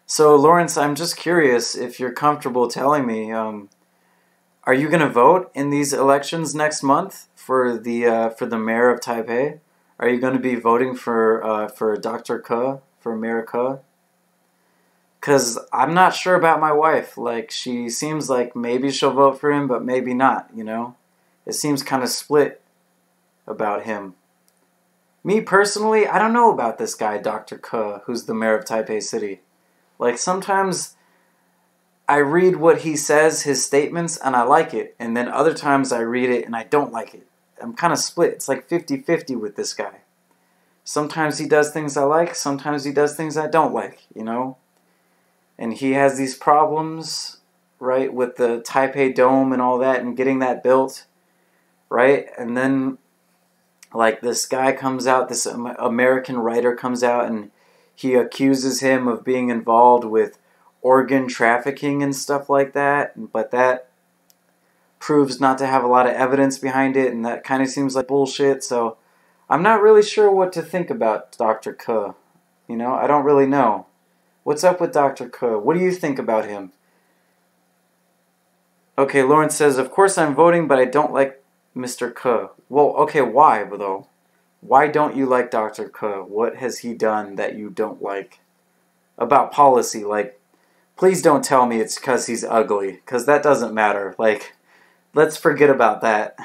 So, Lawrence, I'm just curious if you're comfortable telling me, are you going to vote in these elections next month for the mayor of Taipei? Are you going to be voting for Dr. Ke, for Mayor Ke? Because I'm not sure about my wife. Like, she seems like maybe she'll vote for him, but maybe not, you know? It seems kind of split about him. Me personally, I don't know about this guy, Dr. Ke, who's the mayor of Taipei City. Like, sometimes I read what he says, his statements, and I like it. And then other times I read it and I don't like it. I'm kind of split. It's like 50-50 with this guy. Sometimes he does things I like, sometimes he does things I don't like, you know? And he has these problems, right, with the Taipei Dome and all that and getting that built, right? And then, like, this guy comes out, this American writer comes out, and he accuses him of being involved with organ trafficking and stuff like that, but that proves not to have a lot of evidence behind it, and that kind of seems like bullshit, so I'm not really sure what to think about Dr. Ke. You know, I don't really know. What's up with Dr. Ke? What do you think about him? Okay, Lawrence says, of course I'm voting, but I don't like Mr. Ke. Well, okay, why, though? Why don't you like Dr. Ke? What has he done that you don't like? About policy, like, please don't tell me it's because he's ugly, because that doesn't matter. Like, let's forget about that.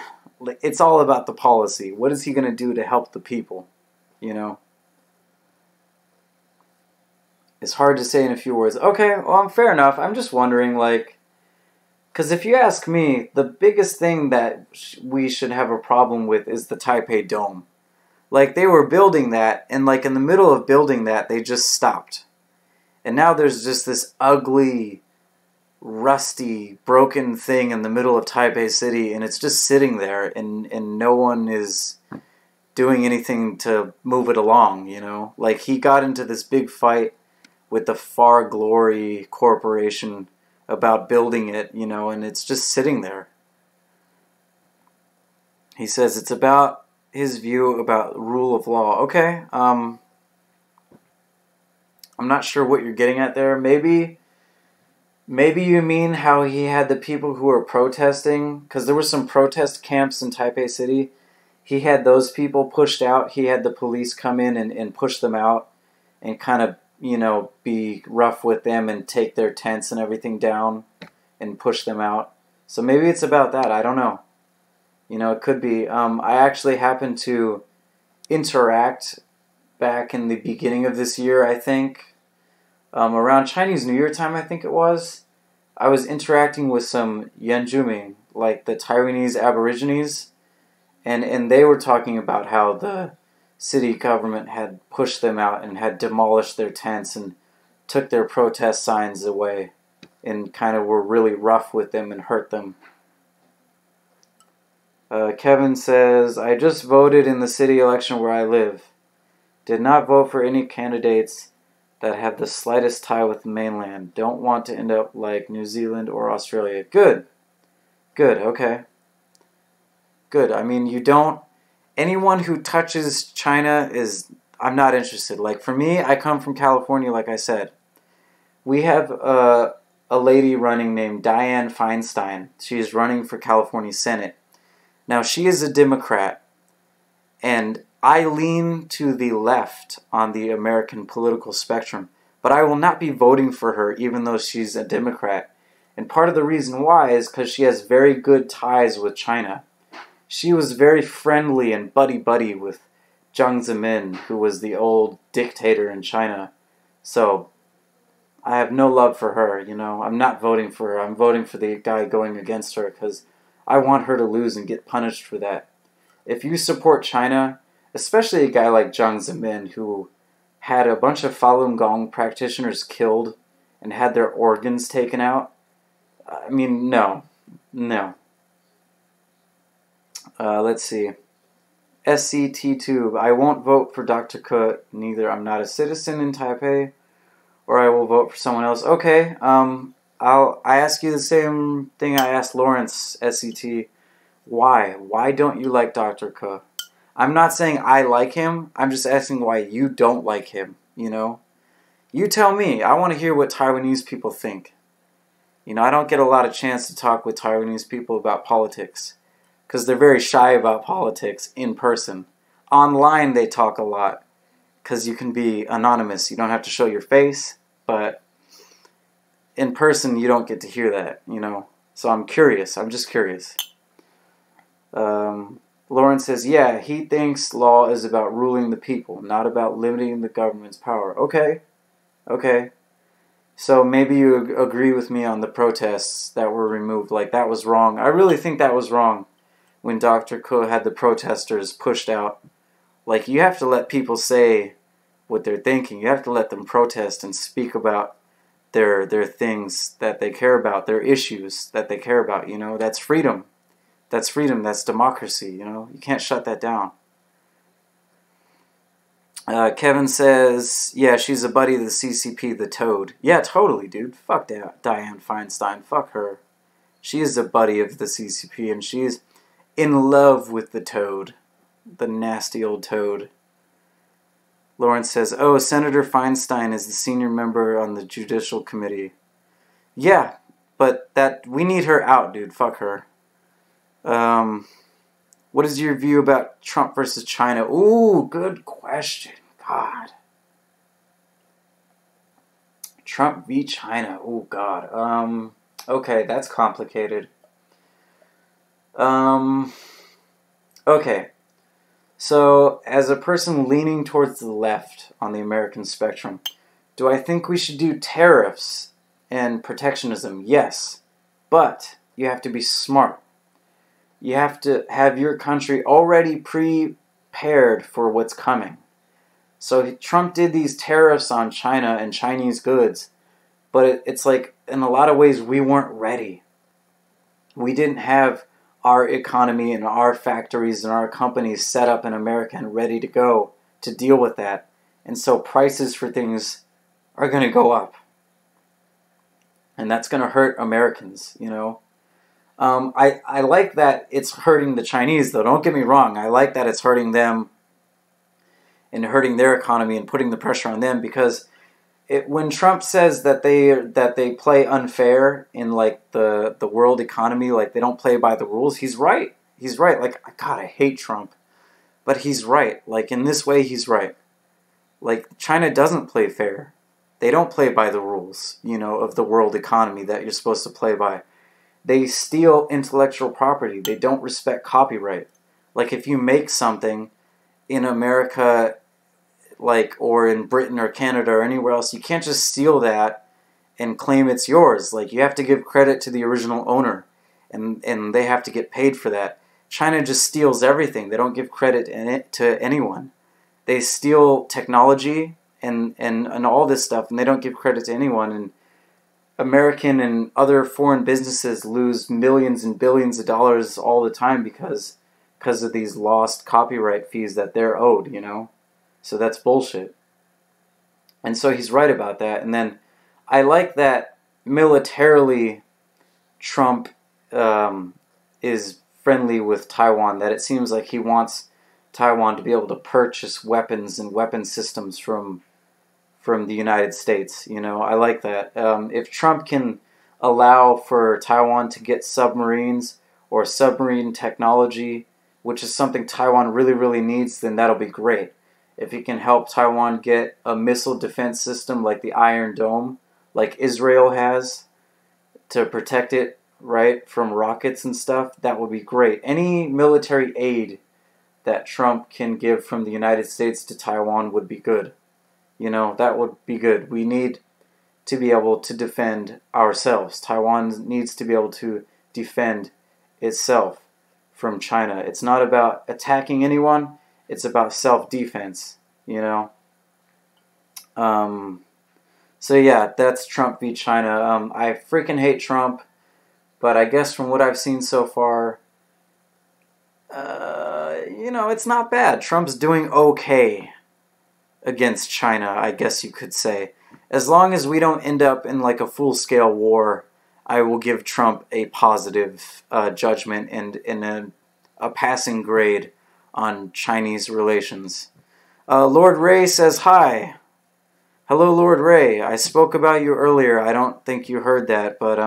It's all about the policy. What is he going to do to help the people? You know? It's hard to say in a few words. Okay, well, fair enough. I'm just wondering, like, because if you ask me, the biggest thing that we should have a problem with is the Taipei Dome. Like, they were building that, and, like, in the middle of building that, they just stopped. And now there's just this ugly, rusty, broken thing in the middle of Taipei City, and it's just sitting there, and no one is doing anything to move it along, you know? Like, he got into this big fight with the Far Glory Corporation about building it, you know, and it's just sitting there. He says it's about his view about rule of law. Okay, I'm not sure what you're getting at there. Maybe you mean how he had the people who were protesting, because there were some protest camps in Taipei City. He had those people pushed out. He had the police come in and push them out and kind of, you know, be rough with them and take their tents and everything down and push them out. So maybe it's about that. I don't know. You know, it could be. I actually happened to interact back in the beginning of this year, I think. Around Chinese New Year time, I think it was. I was interacting with some Yanjuming, like the Taiwanese Aborigines, and they were talking about how the city government had pushed them out and had demolished their tents and took their protest signs away and kind of were really rough with them and hurt them. Kevin says, I just voted in the city election where I live. Did not vote for any candidates that have the slightest tie with the mainland. Don't want to end up like New Zealand or Australia. Good. Good, okay. Good. I mean, you don't... Anyone who touches China is... I'm not interested. Like, for me, I come from California, like I said. We have a lady running named Dianne Feinstein. She is running for California Senate. Now, she is a Democrat, and I lean to the left on the American political spectrum, but I will not be voting for her even though she's a Democrat. And part of the reason why is because she has very good ties with China. She was very friendly and buddy-buddy with Jiang Zemin, who was the old dictator in China. So, I have no love for her, you know. I'm not voting for her. I'm voting for the guy going against her because I want her to lose and get punished for that. If you support China, especially a guy like Jiang Zemin, who had a bunch of Falun Gong practitioners killed and had their organs taken out, I mean, no. No. Let's see. SCT Tube. I won't vote for Dr. Ke, neither. I'm not a citizen in Taipei, or I will vote for someone else. Okay, I ask you the same thing I asked Lawrence, SCT. Why? Why don't you like Dr. Ke? I'm not saying I like him. I'm just asking why you don't like him, you know? You tell me. I want to hear what Taiwanese people think. You know, I don't get a lot of chance to talk with Taiwanese people about politics because they're very shy about politics in person. Online, they talk a lot because you can be anonymous. You don't have to show your face, but in person, you don't get to hear that, you know? So I'm curious. I'm just curious. Lawrence says, yeah, he thinks law is about ruling the people, not about limiting the government's power. Okay. Okay. So maybe you agree with me on the protests that were removed. Like, that was wrong. I really think that was wrong when Dr. Ko had the protesters pushed out. Like, you have to let people say what they're thinking. You have to let them protest and speak about their things that they care about, their issues that they care about, you know. That's freedom. That's freedom. That's democracy, you know. You can't shut that down. Kevin says, yeah, she's a buddy of the CCP, the Toad. Yeah, totally, dude. Fuck Dianne Feinstein. Fuck her. She is a buddy of the CCP, and she's in love with the Toad. The nasty old Toad. Lawrence says, oh, Senator Feinstein is the senior member on the Judicial Committee. Yeah, but we need her out, dude. Fuck her. What is your view about Trump versus China? Ooh, good question. God. Trump v. China. Oh, God. Okay, that's complicated. Okay. So, as a person leaning towards the left on the American spectrum, do I think we should do tariffs and protectionism? Yes. But you have to be smart. You have to have your country already prepared for what's coming. So Trump did these tariffs on China and Chinese goods, but it's like, in a lot of ways, we weren't ready. We didn't have our economy and our factories and our companies set up in America and ready to go to deal with that. And so prices for things are going to go up. And that's going to hurt Americans, you know. I like that it's hurting the Chinese, though. Don't get me wrong. I like that it's hurting them and hurting their economy and putting the pressure on them, because when Trump says that they play unfair in like the world economy, like they don't play by the rules, he's right. He's right. Like, God, I hate Trump, but he's right. Like, in this way, he's right. Like, China doesn't play fair. They don't play by the rules, you know, of the world economy that you're supposed to play by. They steal intellectual property. They don't respect copyright. Like, if you make something in America, like, or in Britain or Canada or anywhere else, you can't just steal that and claim it's yours. Like, you have to give credit to the original owner, and they have to get paid for that. China just steals everything. They don't give credit to anyone. They steal technology and all this stuff, and they don't give credit to anyone. And American and other foreign businesses lose millions and billions of dollars all the time because of these lost copyright fees that they're owed, you know? So that's bullshit. And so he's right about that. And then I like that militarily Trump is friendly with Taiwan, that it seems like he wants Taiwan to be able to purchase weapons and weapon systems from the United States. You know, I like that. If Trump can allow for Taiwan to get submarines or submarine technology, which is something Taiwan really, really needs, then that'll be great. If he can help Taiwan get a missile defense system like the Iron Dome, like Israel has, to protect it, right, from rockets and stuff, that would be great. Any military aid that Trump can give from the United States to Taiwan would be good. You know, that would be good. We need to be able to defend ourselves. Taiwan needs to be able to defend itself from China. It's not about attacking anyone. It's about self-defense, you know. So yeah, that's Trump v. China. I freaking hate Trump, but I guess from what I've seen so far, you know, it's not bad. Trump's doing okay against China, I guess you could say. As long as we don't end up in like a full-scale war, I will give Trump a positive judgment and a passing grade on Chinese relations. Lord Ray says hi. Hello, Lord Ray. I spoke about you earlier. I don't think you heard that, but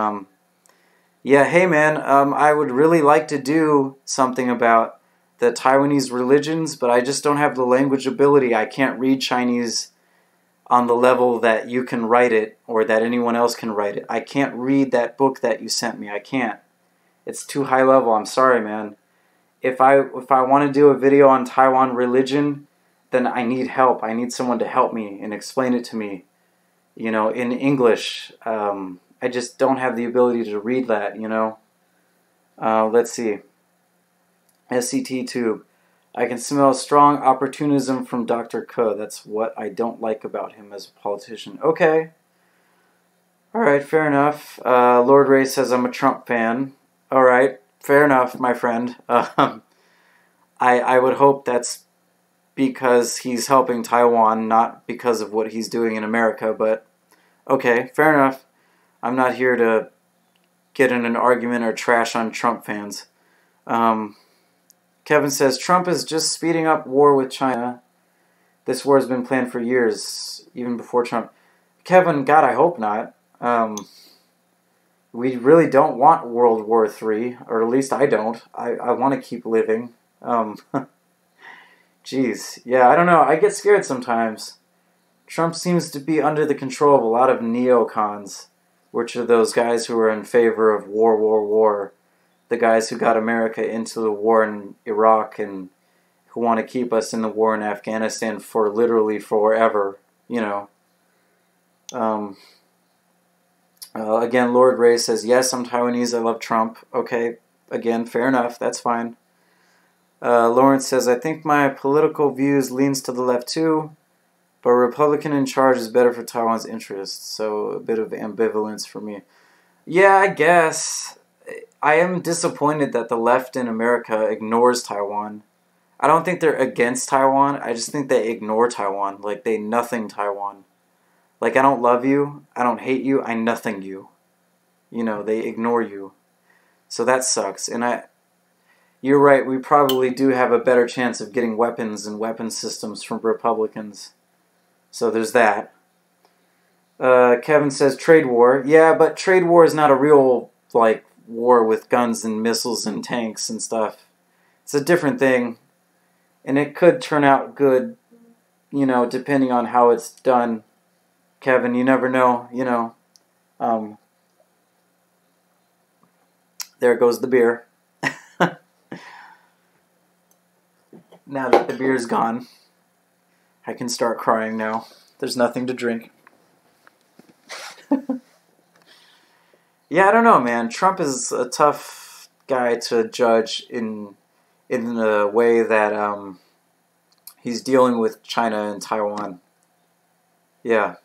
yeah, hey man, I would really like to do something about the Taiwanese religions, but I just don't have the language ability. I can't read Chinese on the level that you can write it or that anyone else can write it. I can't read that book that you sent me. I can't. It's too high level. I'm sorry, man. If I want to do a video on Taiwan religion, then I need help. I need someone to help me and explain it to me you know, in English. I just don't have the ability to read that, you know. Let's see. SCT tube. I can smell strong opportunism from Dr. Ke. That's what I don't like about him as a politician. Okay. Alright, fair enough. Lord Ray says I'm a Trump fan. Alright, fair enough, my friend. I would hope that's because he's helping Taiwan, not because of what he's doing in America, but okay, fair enough. I'm not here to get in an argument or trash on Trump fans. Kevin says, Trump is just speeding up war with China. This war has been planned for years, even before Trump. Kevin, God, I hope not. We really don't want World War III, or at least I don't. I want to keep living. Jeez. Yeah, I don't know. I get scared sometimes. Trump seems to be under the control of a lot of neocons, which are those guys who are in favor of war. The guys who got America into the war in Iraq and who want to keep us in the war in Afghanistan for literally forever, you know. Again, Lord Ray says, yes, I'm Taiwanese, I love Trump. Okay, again, fair enough, that's fine. Lawrence says, I think my political views leans to the left too, but a Republican in charge is better for Taiwan's interests, so a bit of ambivalence for me. Yeah, I guess. I am disappointed that the left in America ignores Taiwan. I don't think they're against Taiwan, I just think they ignore Taiwan, like they nothing Taiwan. Like, I don't love you, I don't hate you, I nothing you. You know, they ignore you. So that sucks, and you're right, we probably do have a better chance of getting weapons and weapon systems from Republicans. So there's that. Kevin says trade war. Yeah, but trade war is not a real, like, war with guns and missiles and tanks and stuff. It's a different thing. And it could turn out good, you know, depending on how it's done. Kevin, you never know, you know. There goes the beer. Now that the beer's gone, I can start crying now. There's nothing to drink. Yeah, I don't know, man. Trump is a tough guy to judge in the way that he's dealing with China and Taiwan. Yeah.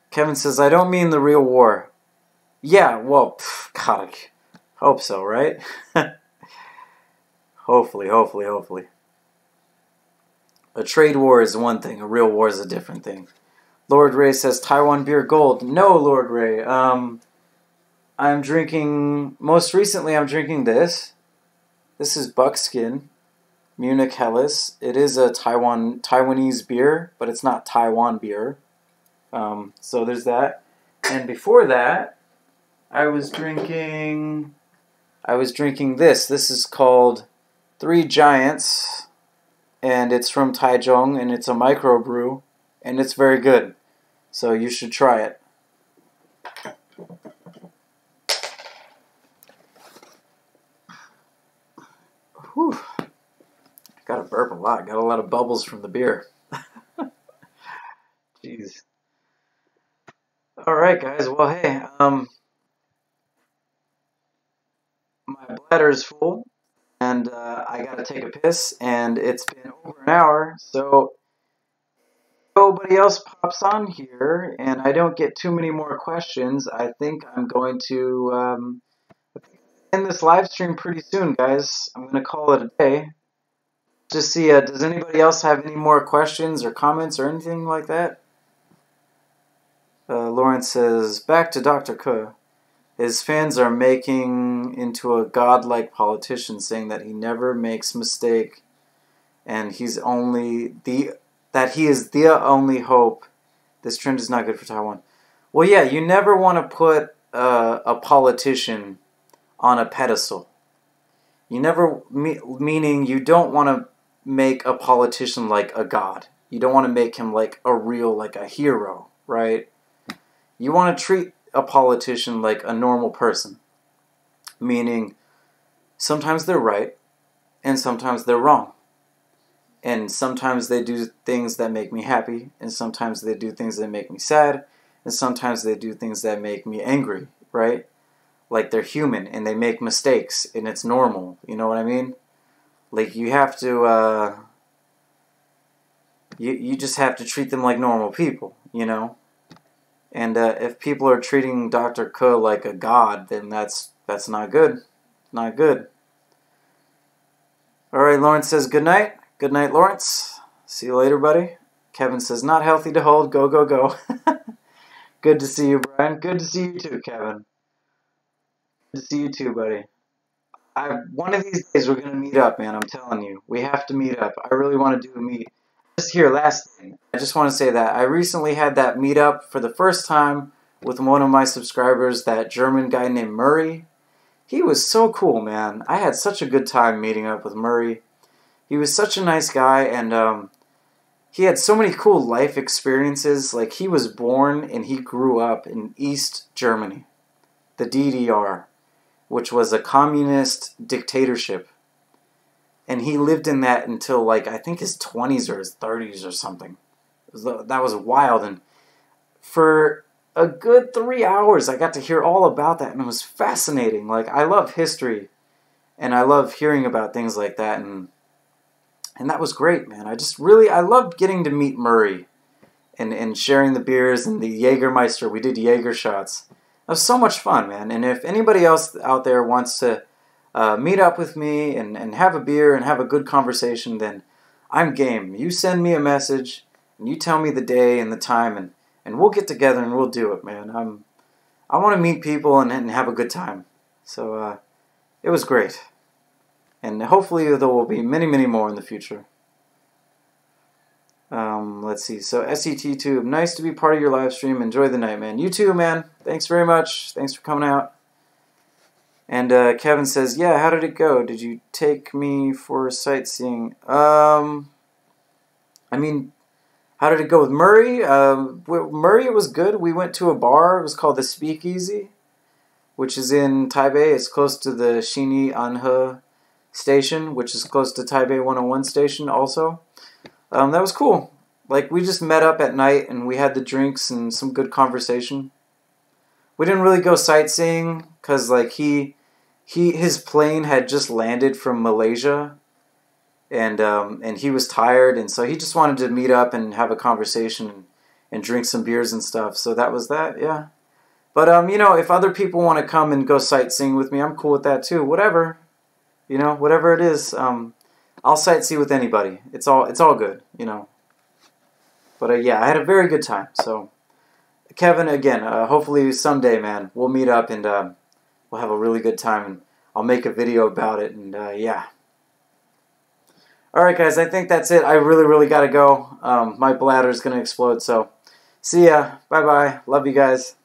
Kevin says, I don't mean the real war. Yeah, well, God, I hope so, right? Hopefully. A trade war is one thing, a real war is a different thing. Lord Ray says, Taiwan beer gold. No, Lord Ray. I'm drinking, most recently I'm drinking this. This is Buckskin Munich Helles. It is a Taiwanese beer, but it's not Taiwan beer. So there's that. And before that, I was drinking this. This is called Three Giants, and it's from Taichung, and it's a microbrew, and it's very good. So you should try it. Whew. Gotta burp a lot. Got a lot of bubbles from the beer. Jeez. Alright, guys. Well, hey, my bladder's full, and I gotta take a piss, and it's been over an hour, so nobody else pops on here, and I don't get too many more questions. I think I'm going to end this live stream pretty soon, guys. I'm going to call it a day. Just see, does anybody else have any more questions or comments or anything like that? Lawrence says, back to Dr. Ke. His fans are making into a godlike politician, saying that he never makes mistake, and he is the only hope. This trend is not good for Taiwan. Well, yeah, you never want to put a politician on a pedestal. You never, meaning you don't want to make a politician like a god. You don't want to make him like a hero, right? You want to treat a politician like a normal person. Meaning, sometimes they're right, and sometimes they're wrong. And sometimes they do things that make me happy, and sometimes they do things that make me sad, and sometimes they do things that make me angry, right? Like they're human and they make mistakes and it's normal, you know what I mean? Like you have to, you just have to treat them like normal people, you know? And if people are treating Dr. Ke like a god, then that's not good. Not good. Alright, Lawrence says good night. Good night, Lawrence. See you later, buddy. Kevin says not healthy to hold. Go, go, go. Good to see you, Brian. Good to see you too, Kevin. Good to see you too, buddy. One of these days we're going to meet up, man. I'm telling you. We have to meet up. I really want to do a meet. Just here, last thing. I just want to say that I recently had that meetup for the first time with one of my subscribers, that German guy named Murray. He was so cool, man. I had such a good time meeting up with Murray. He was such a nice guy, and he had so many cool life experiences. Like, he was born and he grew up in East Germany, the DDR, which was a communist dictatorship. And he lived in that until, like, I think his 20s or his 30s or something. That was wild. And for a good 3 hours, I got to hear all about that, and it was fascinating. Like, I love history, and I love hearing about things like that, and that was great, man. I loved getting to meet Murray and sharing the beers and the Jägermeister. We did Jaeger shots. It was so much fun, man. And if anybody else out there wants to meet up with me and have a beer and have a good conversation, then I'm game. You send me a message and you tell me the day and the time, and we'll get together and we'll do it, man. I want to meet people and have a good time. So it was great. And hopefully there will be many, many more in the future. Let's see. So SETTube, nice to be part of your live stream. Enjoy the night, man. You too, man. Thanks very much. Thanks for coming out. And Kevin says, yeah, how did it go? Did you take me for sightseeing? I mean, how did it go with Murray? Murray, it was good. We went to a bar. It was called the Speakeasy, which is in Taipei. It's close to the Xini Anhe station, which is close to Taipei 101 station also. That was cool. Like, we just met up at night and we had the drinks and some good conversation. We didn't really go sightseeing because, like, his plane had just landed from Malaysia, and he was tired, and so he just wanted to meet up and have a conversation and drink some beers and stuff. So that was that, yeah. But you know, if other people want to come and go sightseeing with me, I'm cool with that too. Whatever, you know, whatever it is, I'll sightsee with anybody. It's all good, you know. But yeah, I had a very good time. So Kevin, again, hopefully someday, man, we'll meet up and we'll have a really good time, and I'll make a video about it, and yeah. Alright guys, I think that's it. I really, really gotta go. My bladder's gonna explode, so see ya. Bye-bye. Love you guys.